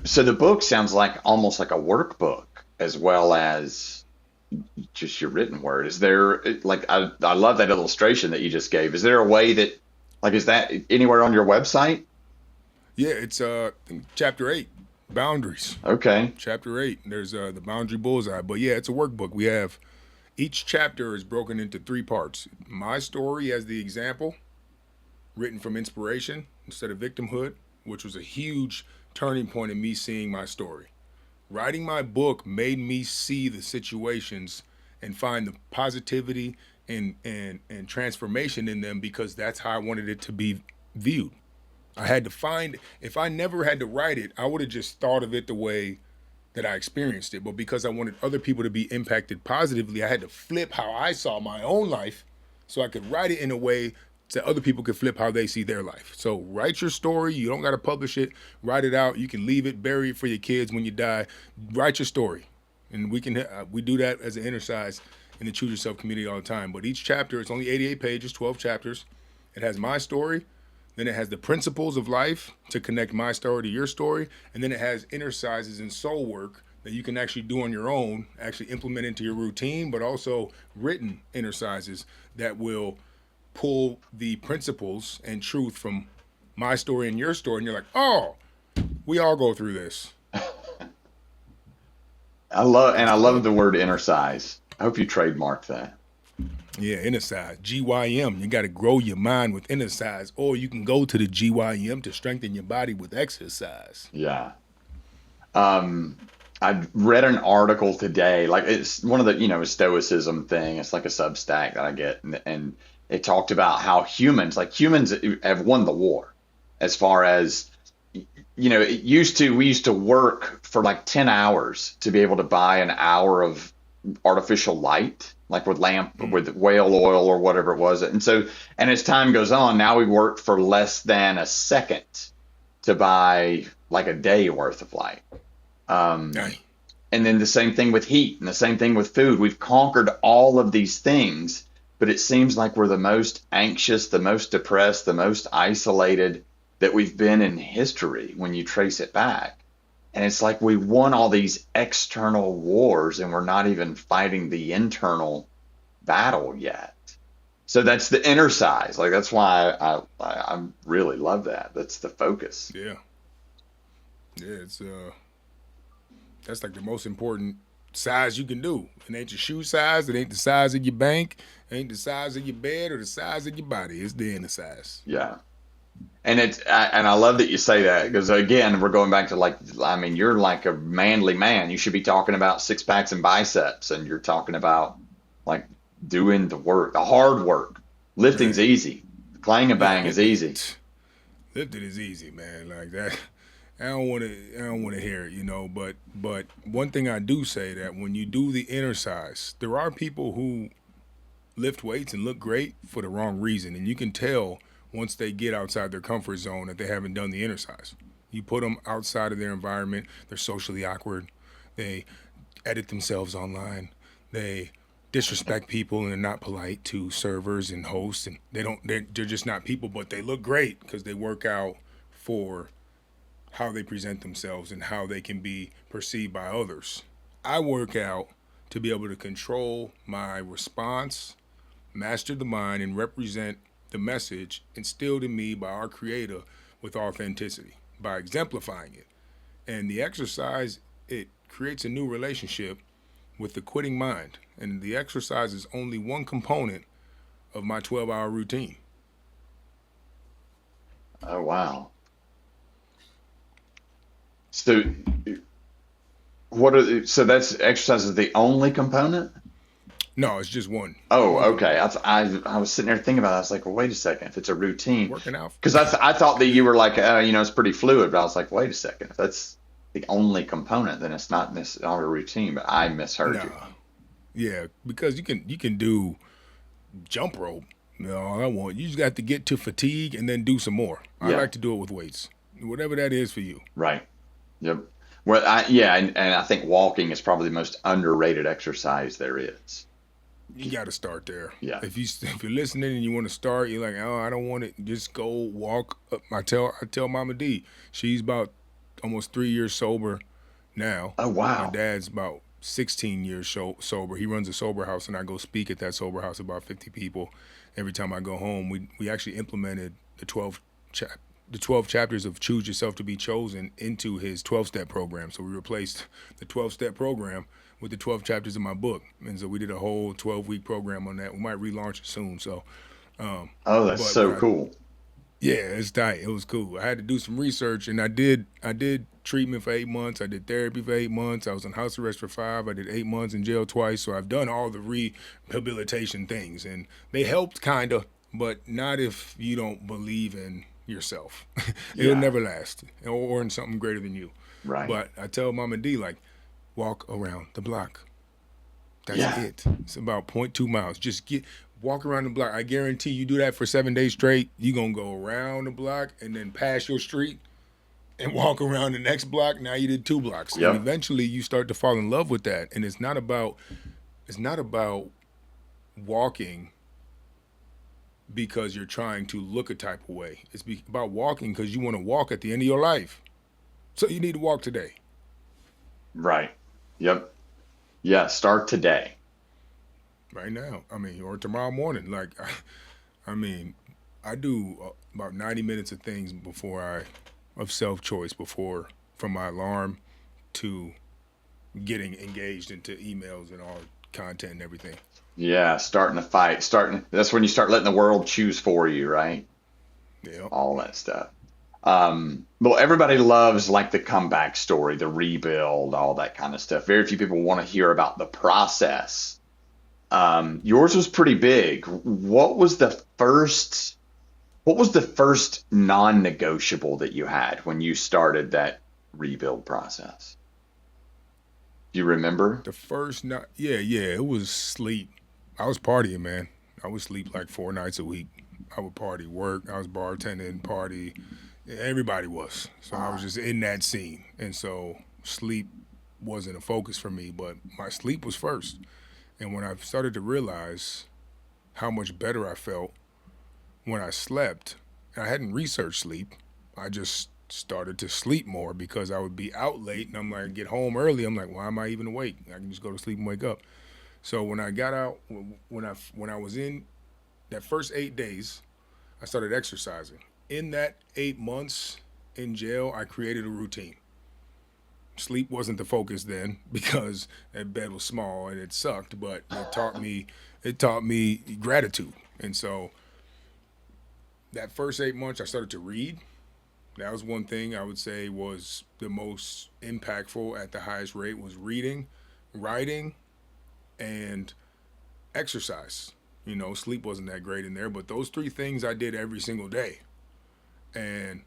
so the book sounds like almost like a workbook as well as just your written word. Is there, like, I love that illustration that you just gave. Is there a way that, like, is that anywhere on your website? Yeah, it's chapter 8, boundaries. Okay. Chapter 8, there's the boundary bullseye. But yeah, it's a workbook. We have, each chapter is broken into 3 parts. My story as the example, written from inspiration instead of victimhood, which was a huge turning point in me seeing my story. Writing my book made me see the situations and find the positivity and transformation in them, because that's how I wanted it to be viewed. I had to find, if I never had to write it, I would have just thought of it the way that I experienced it. But because I wanted other people to be impacted positively, I had to flip how I saw my own life so I could write it in a way so other people could flip how they see their life. So write your story. You don't got to publish it. Write it out. You can leave it, bury it for your kids when you die. Write your story. And we do that as an exercise in the Choose Yourself community all the time. But each chapter, it's only 88 pages, 12 chapters. It has my story. Then it has the principles of life to connect my story to your story. And then it has exercises and soul work that you can actually do on your own, actually implement into your routine, but also written exercises that will pull the principles and truth from my story and your story. And you're like, oh, we all go through this. I love the word exercise. I hope you trademark that. Yeah, exercise, GYM. You got to grow your mind with exercise, or you can go to the GYM to strengthen your body with exercise. Yeah. I read an article today, like it's one of the, stoicism thing. It's like a Substack that I get. And it talked about how humans have won the war as far as, we used to work for like 10 hours to be able to buy an hour of artificial light, like with whale oil or whatever it was. And as time goes on, now we work for less than a second to buy like a day worth of light. And then the same thing with heat and the same thing with food. We've conquered all of these things, but it seems like we're the most anxious, the most depressed, the most isolated that we've been in history when you trace it back. And it's like we won all these external wars and we're not even fighting the internal battle yet. So that's the exercise. Like, that's why I really love that. That's the focus. Yeah. Yeah, it's that's like the most important size you can do. It ain't your shoe size. It ain't the size of your bank. Ain't the size of your bed or the size of your body. It's the inner size. Yeah. And I love that you say that because again, we're going back to like, I mean, you're like a manly man. You should be talking about six packs and biceps, and you're talking about like doing the work, the hard work. Lifting's Man. easy. Clang and Yeah, bang is easy. lifting is easy, man. Like that. I don't want to. I don't want to hear it, you know. But one thing I do say that when you do the inner size, there are people who lift weights and look great for the wrong reason, and you can tell once they get outside their comfort zone that they haven't done the inner size. You put them outside of their environment, they're socially awkward. They edit themselves online. They disrespect people and they're not polite to servers and hosts, and they're just not people, but they look great because they work out for how they present themselves and how they can be perceived by others. I work out to be able to control my response, master the mind, and represent the message instilled in me by our Creator with authenticity, by exemplifying it. And the exercise, it creates a new relationship with the quitting mind. And the exercise is only one component of my 12-hour routine. Oh, wow. So so that's exercise is the only component? No, it's just one. Oh, One okay. component. I was sitting there thinking about it. I was like, well, wait a second. If it's a routine, Working out. because I thought that you were like, it's pretty fluid. But I was like, wait a second. If that's the only component, then it's not necessarily a routine. But I misheard Nah. you. Yeah, because you can do jump rope. You know, all I want. You just got to get to fatigue and then do some more. I Yeah. like to do it with weights. Whatever that is for you. Right. Yep. Well, and I think walking is probably the most underrated exercise there is. You got to start there. Yeah. If you're listening and you want to start, you're like, oh, I don't want it. Just go walk up. I tell Mama D, she's about almost 3 years sober now. Oh, wow. My dad's about 16 years sober. He runs a sober house, and I go speak at that sober house, about 50 people. Every time I go home, we actually implemented the 12 chapters of Choose Yourself to Be Chosen into his 12-step program. So we replaced the 12-step program with the 12 chapters of my book. And so we did a whole 12-week program on that. We might relaunch it soon. So, Oh, that's so cool. yeah, it's tight. It was cool. I had to do some research, and I did treatment for 8 months. I did therapy for 8 months. I was in house arrest for 5. I did 8 months in jail twice. So I've done all the rehabilitation things, and they helped kind of, but not if you don't believe in yourself. It'll Yeah. never last, or in something greater than you. Right. But I tell Mama D, like, walk around the block. That's Yeah. it. It's about 0.2 miles. Just walk around the block. I guarantee you do that for 7 days straight, you're going to go around the block and then pass your street and walk around the next block. Now you did 2 blocks. Yep. And eventually you start to fall in love with that. And it's not about walking because you're trying to look a type of way. It's about walking because you want to walk at the end of your life. So you need to walk today. Right. Yep. Yeah. Start today. Right now. I mean, or tomorrow morning. Like, I mean, I do about 90 minutes of things of self-choice from my alarm to getting engaged into emails and all content and everything. Yeah. Starting a fight. That's when you start letting the world choose for you, right? Yeah. All that stuff. Well, everybody loves like the comeback story, the rebuild, all that kind of stuff. Very few people want to hear about the process. Yours was pretty big. What was the first non-negotiable that you had when you started that rebuild process? Do you remember? The first night, yeah, it was sleep. I was partying, man. I would sleep like 4 nights a week. I would party, work. I was bartending, party. Everybody was. So I was just in that scene. And so sleep wasn't a focus for me, but my sleep was first. And when I started to realize how much better I felt when I slept, I hadn't researched sleep. I just started to sleep more because I would be out late and I'm like, get home early. I'm like, why am I even awake? I can just go to sleep and wake up. So when I got out, when I was in that first 8 days, I started exercising. In that 8 months in jail, I created a routine. Sleep wasn't the focus then because that bed was small and it sucked, but it taught me gratitude. And so that first 8 months I started to read. That was one thing I would say was the most impactful at the highest rate was reading, writing, and exercise. Sleep wasn't that great in there, but those three things I did every single day. And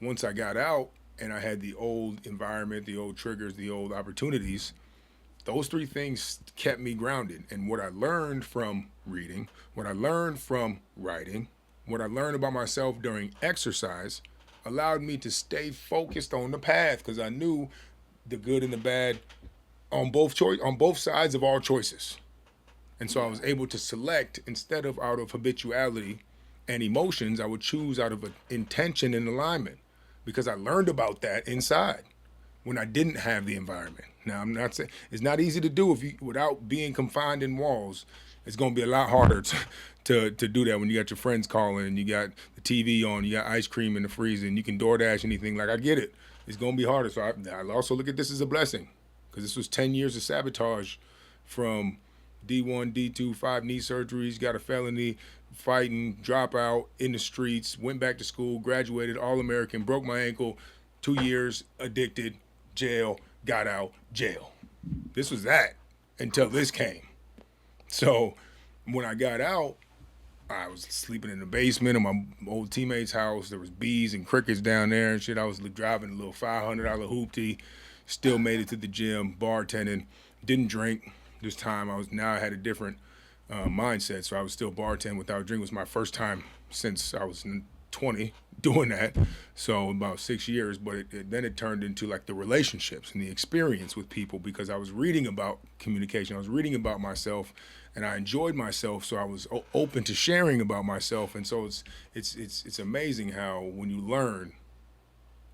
once I got out and I had the old environment, the old triggers, the old opportunities, those three things kept me grounded. And what I learned from reading, what I learned from writing, what I learned about myself during exercise allowed me to stay focused on the path because I knew the good and the bad on both sides of all choices. And so I was able to select instead of out of habituality and emotions, I would choose out of intention and alignment because I learned about that inside when I didn't have the environment. Now, I'm not saying it's not easy to do without being confined in walls. It's going to be a lot harder to do that when you got your friends calling and you got the TV on, you got ice cream in the freezer, and you can DoorDash anything. Like, I get it. It's going to be harder. So I also look at this as a blessing because this was 10 years of sabotage from D1, D2, 5 knee surgeries, got a felony, fighting, dropout, in the streets, went back to school, graduated, All-American, broke my ankle, 2 years, addicted, jail, got out, jail. This was that until this came. So when I got out, I was sleeping in the basement of my old teammate's house. There was bees and crickets down there and shit. I was driving a little $500 hoopty, still made it to the gym, bartending, didn't drink. This time I had a different mindset, so I was still bartending without drink. It was my first time since I was 20 doing that, so about 6 years. But then it turned into like the relationships and the experience with people because I was reading about communication. I was reading about myself, and I enjoyed myself, so I was open to sharing about myself. And so it's amazing how when you learn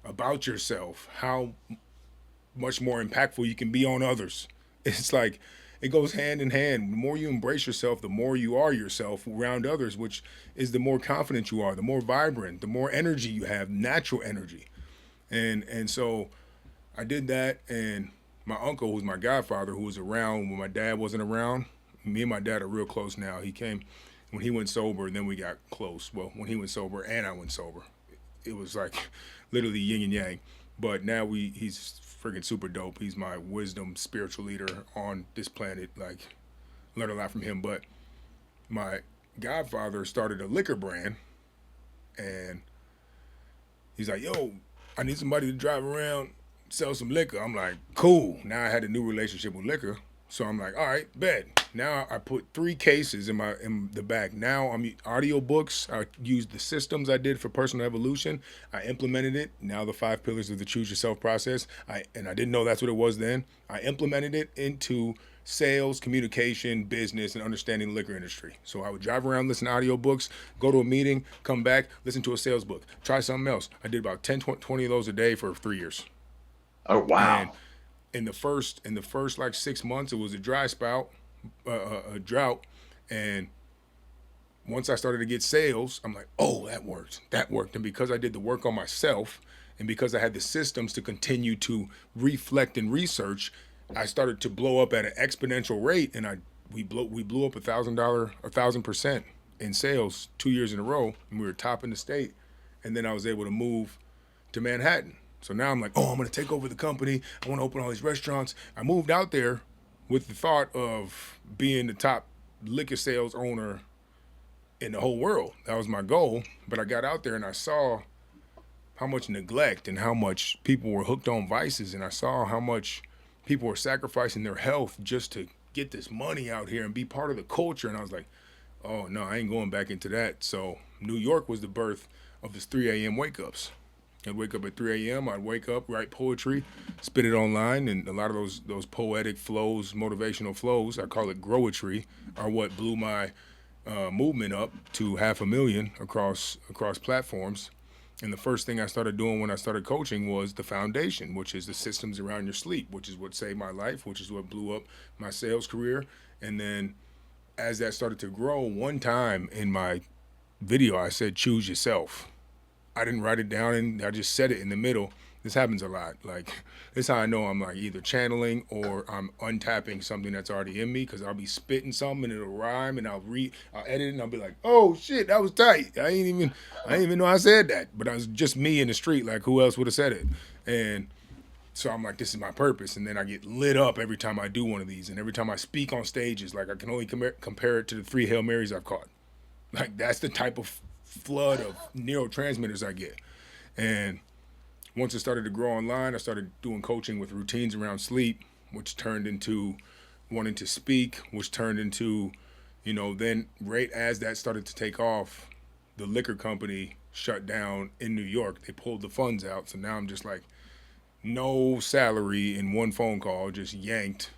about yourself, how much more impactful you can be on others. It's like it goes hand in hand. The more you embrace yourself, the more you are yourself around others, which is the more confident you are, the more vibrant, the more energy you have, natural energy. And so I did that, and my uncle, who was my godfather, who was around when my dad wasn't around, me and my dad are real close now. He came when he went sober, and then we got close. Well, when he went sober and I went sober, it was like literally yin and yang. But now he's freaking super dope. He's my wisdom spiritual leader on this planet. Like, learned a lot from him. But my godfather started a liquor brand, and he's like, yo, I need somebody to drive around, sell some liquor. I'm like, cool. Now I had a new relationship with liquor. So I'm like, all right, bet. Now I put 3 cases in the back. Now I'm audio books. I used the systems I did for personal evolution. I implemented it. Now the 5 pillars of the choose yourself process. I didn't know that's what it was then. I implemented it into sales, communication, business, and understanding the liquor industry. So I would drive around, listen to audio books, go to a meeting, come back, listen to a sales book, try something else. I did about 10, 20 of those a day for 3 years. Oh, wow. And in the first like 6 months, it was a dry spout, a drought. And once I started to get sales, I'm like, oh, that worked. And because I did the work on myself, and because I had the systems to continue to reflect and research, I started to blow up at an exponential rate. And we blew up $1,000% in sales 2 years in a row, and we were top in the state. And then I was able to move to Manhattan. So now I'm like, oh, I'm going to take over the company. I want to open all these restaurants. I moved out there with the thought of being the top liquor sales owner in the whole world. That was my goal. But I got out there and I saw how much neglect and how much people were hooked on vices. And I saw how much people were sacrificing their health just to get this money out here and be part of the culture. And I was like, oh, no, I ain't going back into that. So New York was the birth of this 3 a.m. wake-ups. I'd wake up at 3 a.m. I'd wake up, write poetry, spit it online, and a lot of those poetic flows, motivational flows, I call it growetry, are what blew my movement up to 500,000 across platforms. And the first thing I started doing when I started coaching was the foundation, which is the systems around your sleep, which is what saved my life, which is what blew up my sales career. And then as that started to grow, one time in my video, I said, choose yourself. I didn't write it down, and I just said it in the middle. This happens a lot. Like, this is how I know I'm like either channeling or I'm untapping something that's already in me, because I'll be spitting something and it'll rhyme, and I'll edit it and I'll be like, oh shit, that was tight. I ain't even know I said that. But I was just me in the street, like who else would have said it? And so I'm like, this is my purpose. And then I get lit up every time I do one of these. And every time I speak on stages, like I can only compare it to the 3 Hail Marys I've caught. Like, that's the type of flood of neurotransmitters I get. And once it started to grow online, I started doing coaching with routines around sleep, which turned into wanting to speak, which turned into, then right as that started to take off, the liquor company shut down in New York. They pulled the funds out. So now I'm just like, no salary in one phone call, just yanked.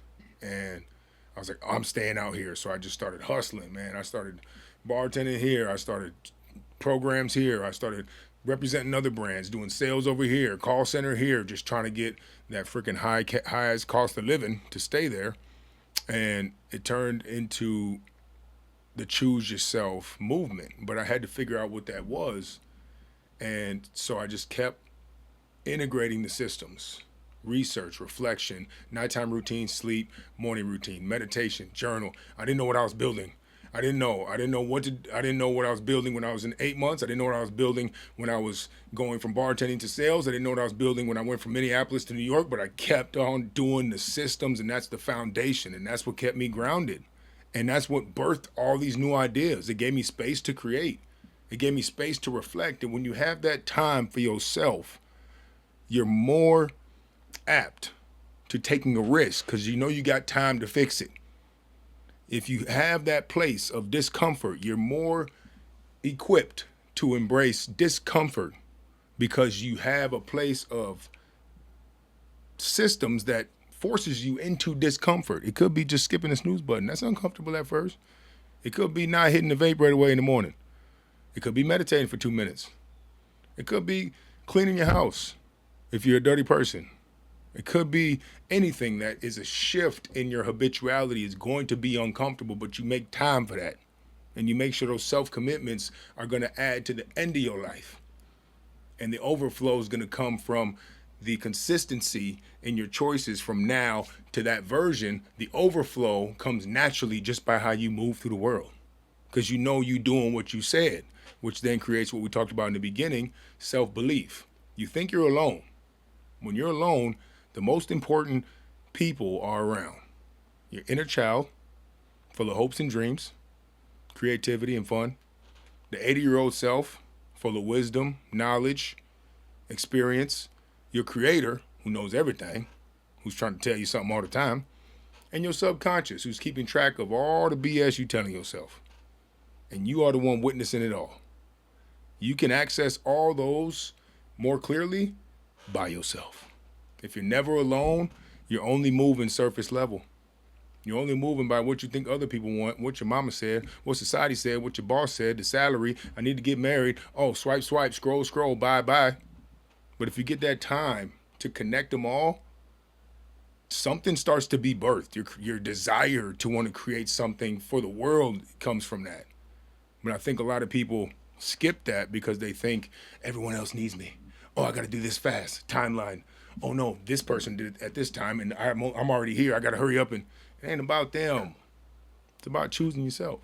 And I was like, I'm staying out here. So I just started hustling, man. I started bartending here. I started programs here. I started representing other brands, doing sales over here, call center here, just trying to get that freaking highest cost of living to stay there. And it turned into the choose yourself movement. But I had to figure out what that was. And so I just kept integrating the systems: research, reflection, nighttime routine, sleep, morning routine, meditation, journal. I didn't know what I was building. I didn't know what I was building when I was in 8 months. I didn't know what I was building when I was going from bartending to sales. I didn't know what I was building when I went from Minneapolis to New York, but I kept on doing the systems, and that's the foundation, and that's what kept me grounded. And that's what birthed all these new ideas. It gave me space to create. It gave me space to reflect. And when you have that time for yourself, you're more apt to taking a risk, because you got time to fix it. If you have that place of discomfort, you're more equipped to embrace discomfort, because you have a place of systems that forces you into discomfort. It could be just skipping the snooze button. That's uncomfortable at first. It could be not hitting the vape right away in the morning. It could be meditating for 2 minutes. It could be cleaning your house if you're a dirty person. It could be anything that is a shift in your habituality. Is going to be uncomfortable, but you make time for that. And you make sure those self-commitments are going to add to the end of your life. And the overflow is going to come from the consistency in your choices from now to that version. The overflow comes naturally just by how you move through the world, because you doing what you said, which then creates what we talked about in the beginning: self-belief. You think you're alone. When you're alone, the most important people are around. Your inner child, full of hopes and dreams, creativity and fun. The 80-year-old self, full of wisdom, knowledge, experience. Your creator, who knows everything, who's trying to tell you something all the time. And your subconscious, who's keeping track of all the BS you're telling yourself. And you are the one witnessing it all. You can access all those more clearly by yourself. If you're never alone, you're only moving surface level. You're only moving by what you think other people want, what your mama said, what society said, what your boss said, the salary, I need to get married, oh, swipe, scroll, bye. But if you get that time to connect them all, something starts to be birthed. Your desire to want to create something for the world comes from that. But I think a lot of people skip that because they think everyone else needs me. Oh, I got to do this fast. Timeline. Oh no, this person did it at this time, and I'm already here. I got to hurry up, and it ain't about them. It's about choosing yourself.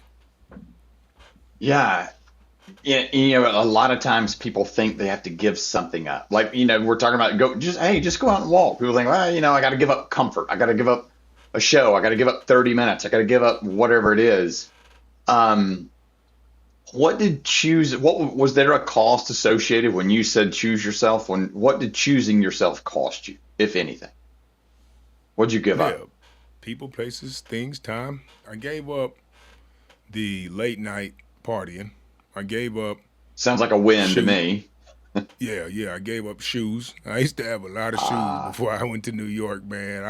Yeah. Yeah, a lot of times people think they have to give something up. Like, we're talking about just go out and walk. People think, well, I got to give up comfort. I got to give up a show. I got to give up 30 minutes. I got to give up whatever it is. What was there a cost associated when you said choose yourself? What did choosing yourself cost you, if anything? What'd you give up? People, places, things, time. I gave up the late night partying. I gave up. Sounds like a win to me. Yeah. I gave up shoes. I used to have a lot of shoes before I went to New York, man.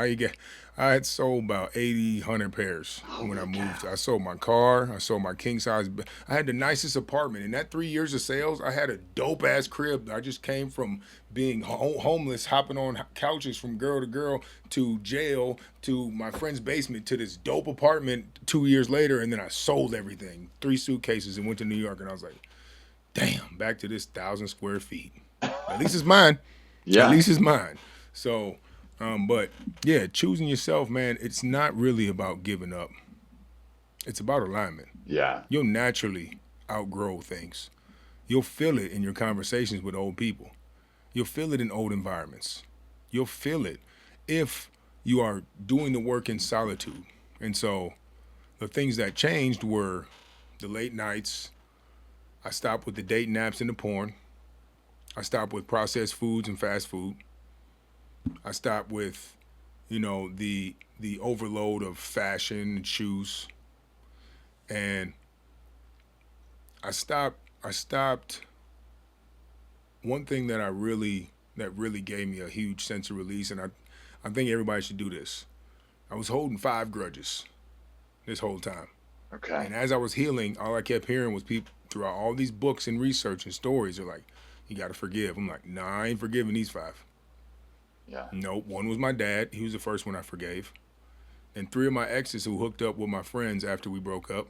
I had sold about 100 pairs when I moved. I sold my car. I sold my king size. I had the nicest apartment. In that 3 years of sales, I had a dope ass crib. I just came from being homeless, hopping on couches from girl to girl, to jail, to my friend's basement, to this dope apartment 2 years later. And then I sold everything, 3 suitcases, and went to New York. And I was like, damn, back to this 1,000 square feet. At least it's mine. Yeah. At least it's mine. So, but yeah, choosing yourself, man, it's not really about giving up. It's about alignment. Yeah. You'll naturally outgrow things. You'll feel it in your conversations with old people. You'll feel it in old environments. You'll feel it if you are doing the work in solitude. And so the things that changed were the late nights. I stopped with the date naps and the porn. I stopped with processed foods and fast food. I stopped with, the overload of fashion and shoes. And I stopped one thing that really gave me a huge sense of release, and I think everybody should do this. I was holding 5 grudges this whole time. Okay. And as I was healing, all I kept hearing was people throughout all these books and research and stories are like, you got to forgive. I'm like, nah, I ain't forgiving these 5. Yeah. Nope. One was my dad. He was the first one I forgave. And 3 of my exes who hooked up with my friends after we broke up,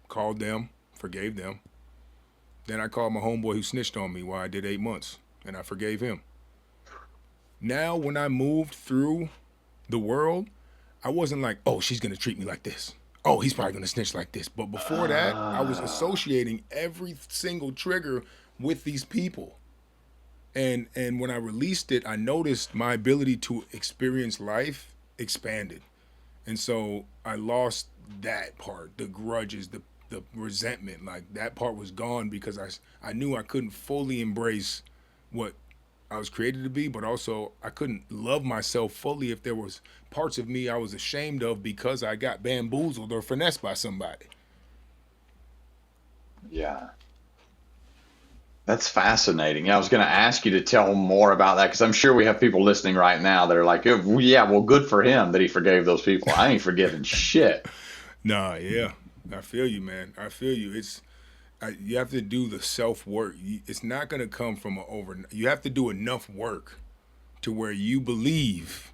called them, forgave them. Then I called my homeboy who snitched on me while I did 8 months, and I forgave him. Now, when I moved through the world, I wasn't like, oh, she's going to treat me like this. Oh, he's probably going to snitch like this. But before that, I was associating every single trigger with these people. And when I released it, I noticed my ability to experience life expanded. And so I lost that part, the grudges, the resentment. Like, that part was gone because I knew I couldn't fully embrace what I was created to be, but also I couldn't love myself fully if there was parts of me I was ashamed of because I got bamboozled or finessed by somebody. Yeah. That's fascinating. I was going to ask you to tell more about that because I'm sure we have people listening right now that are like, oh, yeah, well, good for him that he forgave those people. I ain't forgiving shit. Nah, yeah. I feel you, man. I feel you. You have to do the self-work. It's not going to come from an overnight. You have to do enough work to where you believe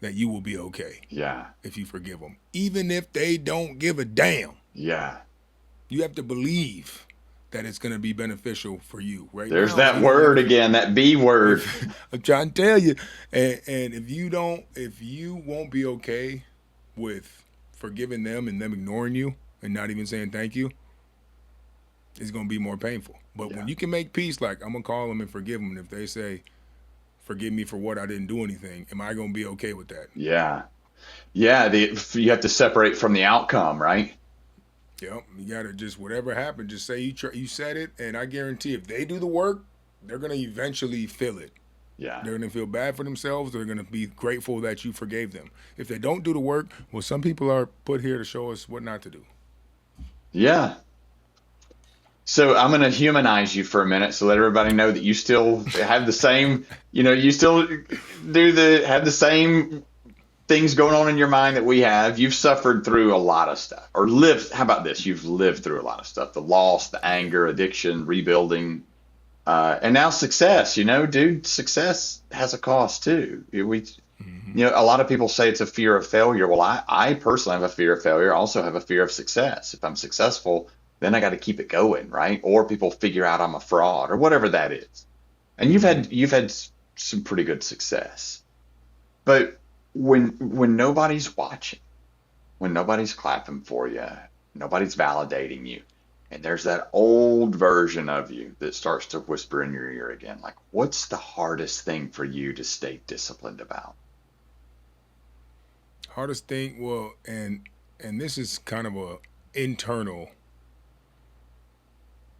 that you will be okay. Yeah. If you forgive them. Even if they don't give a damn. Yeah. You have to believe that it's going to be beneficial for you, right? There's now, that word again, that B word. I'm trying to tell you. And if you won't be okay with forgiving them and them ignoring you and not even saying thank you, it's going to be more painful. But when you can make peace, like, I'm going to call them and forgive them. And if they say, forgive me for what I didn't do anything, am I going to be okay with that? Yeah. Yeah. You have to separate from the outcome, right? Yep. You got to just, whatever happened, just say you said it. And I guarantee if they do the work, they're going to eventually feel it. Yeah. They're going to feel bad for themselves. They're going to be grateful that you forgave them. If they don't do the work, well, some people are put here to show us what not to do. Yeah. So I'm going to humanize you for a minute so let everybody know that you still have the same, you still have the same things going on in your mind that we have. You've suffered through a lot of stuff how about this? You've lived through a lot of stuff, the loss, the anger, addiction, rebuilding, and now success, dude, success has a cost too. A lot of people say it's a fear of failure. Well, I personally have a fear of failure. I also have a fear of success. If I'm successful, then I got to keep it going, right? Or people figure out I'm a fraud or whatever that is. And you've had some pretty good success. But when nobody's watching, when nobody's clapping for you, nobody's validating you, and there's that old version of you that starts to whisper in your ear again, like, what's the hardest thing for you to stay disciplined about? Hardest thing, well, and this is kind of a internal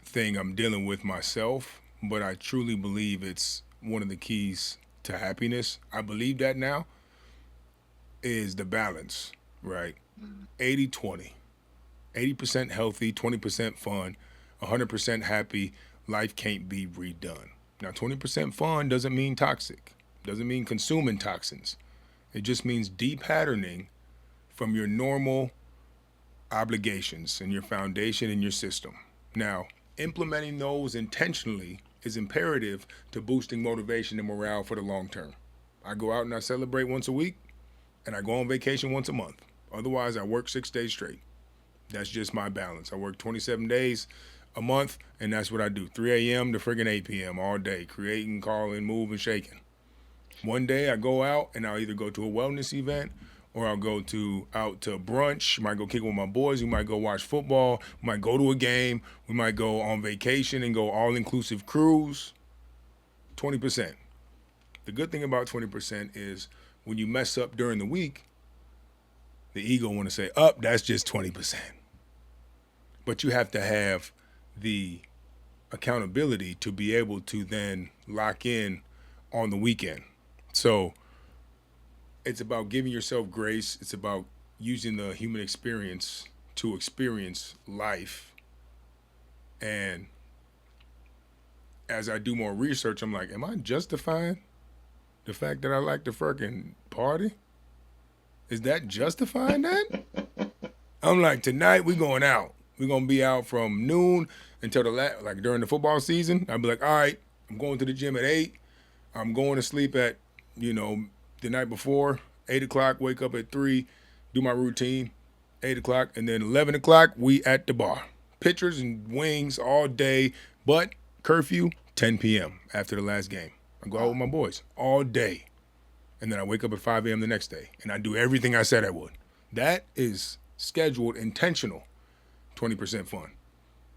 thing I'm dealing with myself, but I truly believe it's one of the keys to happiness. I believe that now is the balance, right? 80-20. 80% healthy, 20% fun, 100% happy. Life can't be redone. Now, 20% fun doesn't mean toxic. Doesn't mean consuming toxins. It just means depatterning from your normal obligations and your foundation and your system. Now, implementing those intentionally is imperative to boosting motivation and morale for the long term. I go out and I celebrate once a week, and I go on vacation once a month. Otherwise, I work 6 days straight. That's just my balance. I work 27 days a month, and that's what I do. 3 a.m. to friggin' 8 p.m. all day, creating, calling, moving, shaking. One day I go out and I'll either go to a wellness event or I'll go out to brunch. Might go kick with my boys. We might go watch football. We might go to a game. We might go on vacation and go all-inclusive cruise. 20%. The good thing about 20% is when you mess up during the week, the ego want to say, that's just 20%. But you have to have the accountability to be able to then lock in on the weekend. So it's about giving yourself grace. It's about using the human experience to experience life. And as I do more research, I'm like, am I justifying the fact that I like to freaking party? Is that justifying that? I'm like, tonight we going out. We're going to be out from noon until like during the football season. I'll be like, all right, I'm going to the gym at 8. I'm going to sleep at, the night before, 8 o'clock, wake up at 3, do my routine, 8 o'clock, and then 11 o'clock, we at the bar. Pitchers and wings all day, but curfew, 10 p.m. after the last game. I go out with my boys all day, and then I wake up at 5 a.m. the next day, and I do everything I said I would. That is scheduled, intentional, 20% fun.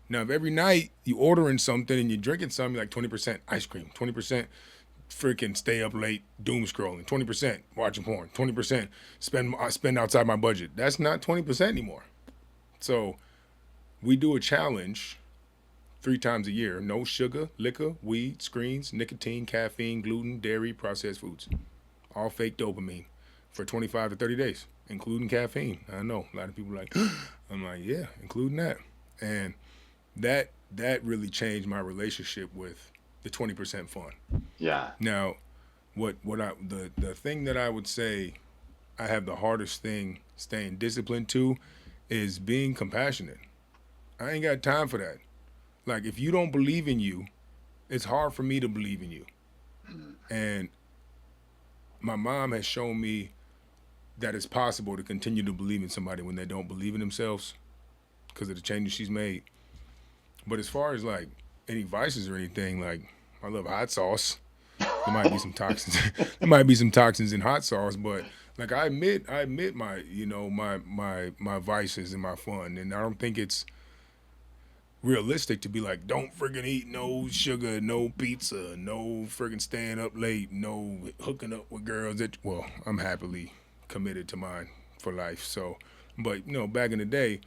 Now, if every night you ordering something and you're drinking something, like 20% ice cream, 20% freaking stay up late doom scrolling, 20% watching porn, 20% spend outside my budget. That's not 20% anymore. So we do a challenge 3 times a year. No sugar, liquor, weed, screens, nicotine, caffeine, gluten, dairy, processed foods. All fake dopamine for 25 to 30 days, including caffeine. I know a lot of people are like, I'm like, yeah, including that. And that really changed my relationship with the 20% fun. Yeah. Now, the thing that I would say I have the hardest thing staying disciplined to is being compassionate. I ain't got time for that. Like, if you don't believe in you, it's hard for me to believe in you. And my mom has shown me that it's possible to continue to believe in somebody when they don't believe in themselves because of the changes she's made. But as far as like any vices or anything, like I love hot sauce. There might be some toxins. There might be some toxins in hot sauce, but like I admit my my vices and my fun, and I don't think it's realistic to be like, don't friggin' eat no sugar, no pizza, no friggin' staying up late, no hooking up with girls. Well, I'm happily committed to mine for life. So, but back in the day,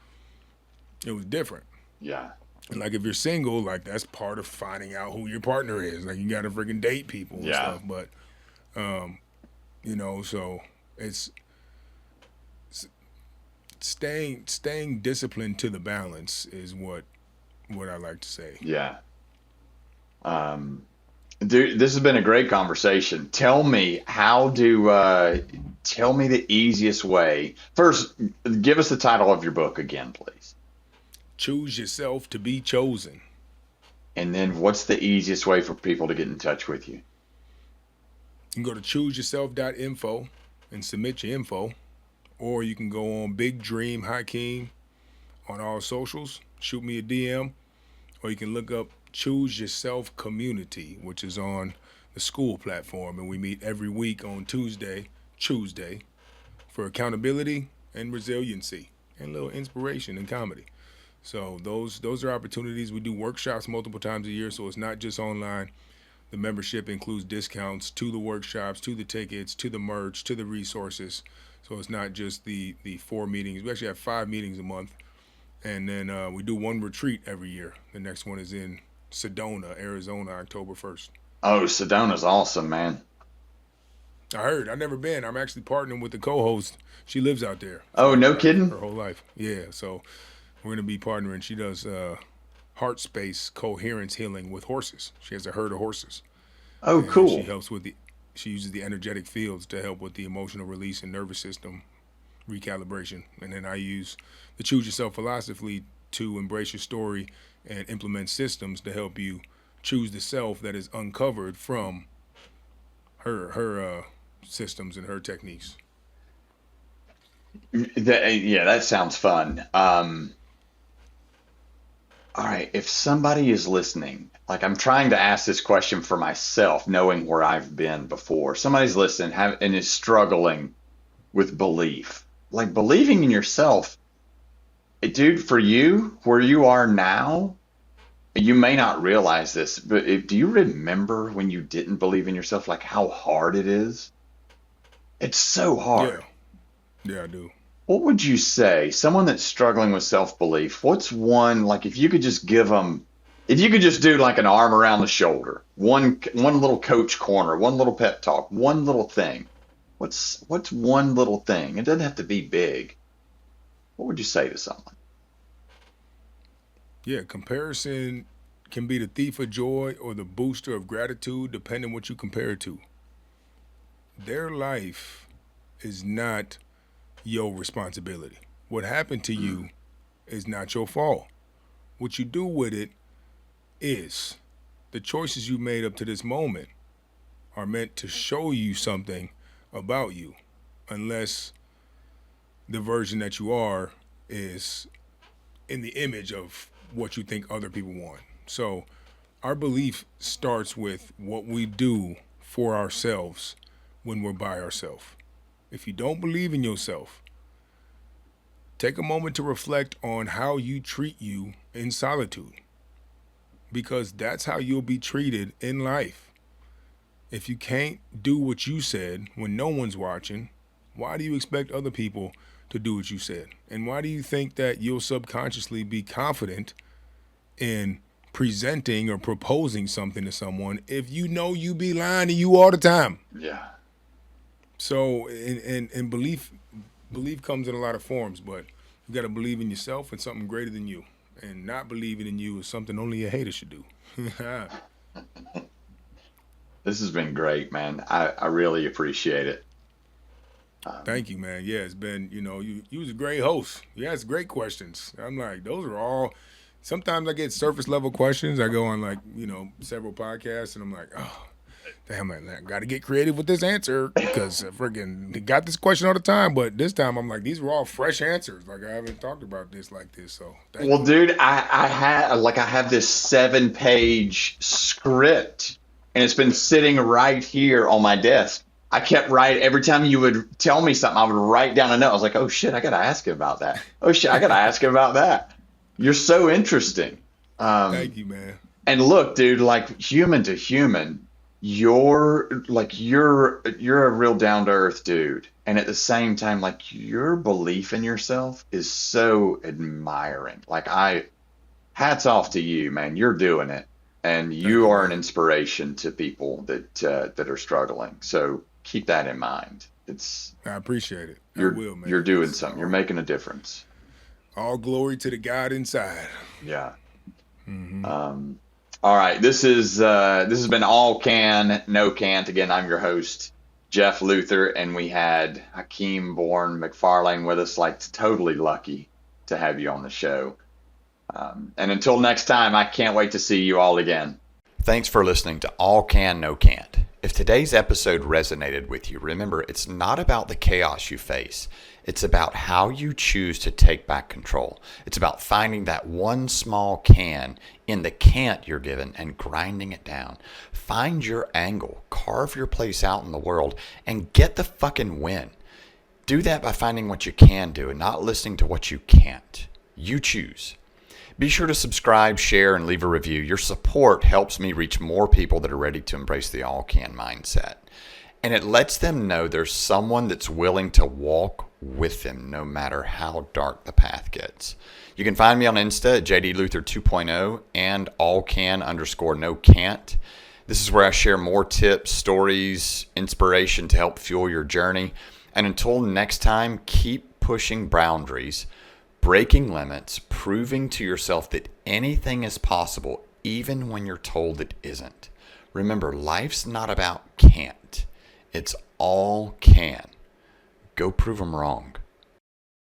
it was different. Yeah. Like if you're single, like that's part of finding out who your partner is. Like you got to freaking date people and stuff. But, so it's staying disciplined to the balance is what I like to say. Yeah. Dude, this has been a great conversation. Tell me tell me the easiest way. First, give us the title of your book again, please. Choose yourself to be chosen. And then what's the easiest way for people to get in touch with you? You can go to chooseyourself.info and submit your info. Or you can go on Big Dream Hakeem on all socials. Shoot me a DM. Or you can look up Choose Yourself Community, which is on the school platform. And we meet every week on Tuesday, for accountability and resiliency and a little inspiration and comedy. So those are opportunities. We do workshops multiple times a year, so it's not just online. The membership includes discounts to the workshops, to the tickets, to the merch, to the resources. So it's not just the 4 meetings. We actually have 5 meetings a month. And then we do one retreat every year. The next one is in Sedona, Arizona, October 1st. Oh, Sedona's awesome, man. I heard. I've never been. I'm actually partnering with the co-host. She lives out there. Oh, no kidding? Her whole life. Yeah, so we're going to be partnering. She does heart space coherence healing with horses. She has a herd of horses. Oh, and cool. She uses the energetic fields to help with the emotional release and nervous system recalibration. And then I use the Choose Yourself philosophy to embrace your story and implement systems to help you choose the self that is uncovered from her systems and her techniques. That sounds fun. All right, if somebody is listening, like I'm trying to ask this question for myself, knowing where I've been before. Somebody's listening and is struggling with belief. Like believing in yourself, dude, for you, where you are now, you may not realize this, but do you remember when you didn't believe in yourself, like how hard it is? It's so Yeah, hard. yeah, I do. What would you say, someone that's struggling with self-belief, what's one, like if you could just give them, if you could just do like an arm around the shoulder, one little coach corner, one little pep talk, one little thing. What's one little thing? It doesn't have to be big. What would you say to someone? Yeah, comparison can be the thief of joy or the booster of gratitude, depending what you compare it to. Their life is not your responsibility. What happened to Mm, you is not your fault. What you do with it is. The choices you made up to this moment are meant to show you something about you, unless the version that you are is in the image of what you think other people want. So, our belief starts with what we do for ourselves when we're by ourselves. If you don't believe in yourself, take a moment to reflect on how you treat you in solitude, because that's how you'll be treated in life. If you can't do what you said when no one's watching, why do you expect other people to do what you said? And why do you think that you'll subconsciously be confident in presenting or proposing something to someone if you know you be lying to you all the time? yeah. So, and belief comes in a lot of forms, but you got to believe in yourself and something greater than you. And not believing in you is something only a hater should do. This has been great, man. I really appreciate it. Um, Thank you, man. Yeah, it's been, you was a great host. You asked great questions. I'm like, those are all, sometimes I get surface level questions. I go on like, several podcasts and I'm like, oh, damn, man, I got to get creative with this answer because I freaking got this question all the time. But this time I'm like, these were all fresh answers. Like I haven't talked about this like this. So thank well, you. dude, I have this 7-page script and it's been sitting right here on my desk. I kept writing every time you would tell me something, I would write down a note. I was like, oh shit, I gotta ask him about that. Oh shit, I gotta ask him about that. You're so interesting. Thank Um, you, man. and look, dude, like human to human, you're a real down to earth dude. And at the same time, like your belief in yourself is so admiring. Hats off to you, man. You're doing it, and Thank you you, are an man. inspiration to people that are struggling. So keep that in mind. I appreciate it. I You're will, you're man. doing It's something. You're making a difference. all glory to the God inside. Yeah. Hmm. Um, all right. This has been All Can, No Can't. Again, I'm your host, Jeff Luther, and we had Hakeem Born McFarlane with us. Like totally lucky to have you on the show. And until next time, I can't wait to see you all again. Thanks for listening to All Can, No Can't. If today's episode resonated with you, remember it's not about the chaos you face. It's about how you choose to take back control. It's about finding that one small can in the can't you're given and grinding it down. Find your angle, carve your place out in the world, and get the fucking win. Do that by finding what you can do and not listening to what you can't. You choose. Be sure to subscribe, share, and leave a review. Your support helps me reach more people that are ready to embrace the all-can mindset. And it lets them know there's someone that's willing to walk with them no matter how dark the path gets. You can find me on Insta at JDLuther 2.0 and allcan_no-can't. This is where I share more tips, stories, inspiration to help fuel your journey. And until next time, keep pushing boundaries, breaking limits, proving to yourself that anything is possible, even when you're told it isn't. Remember, life's not about can't. It's all can. Go prove them wrong.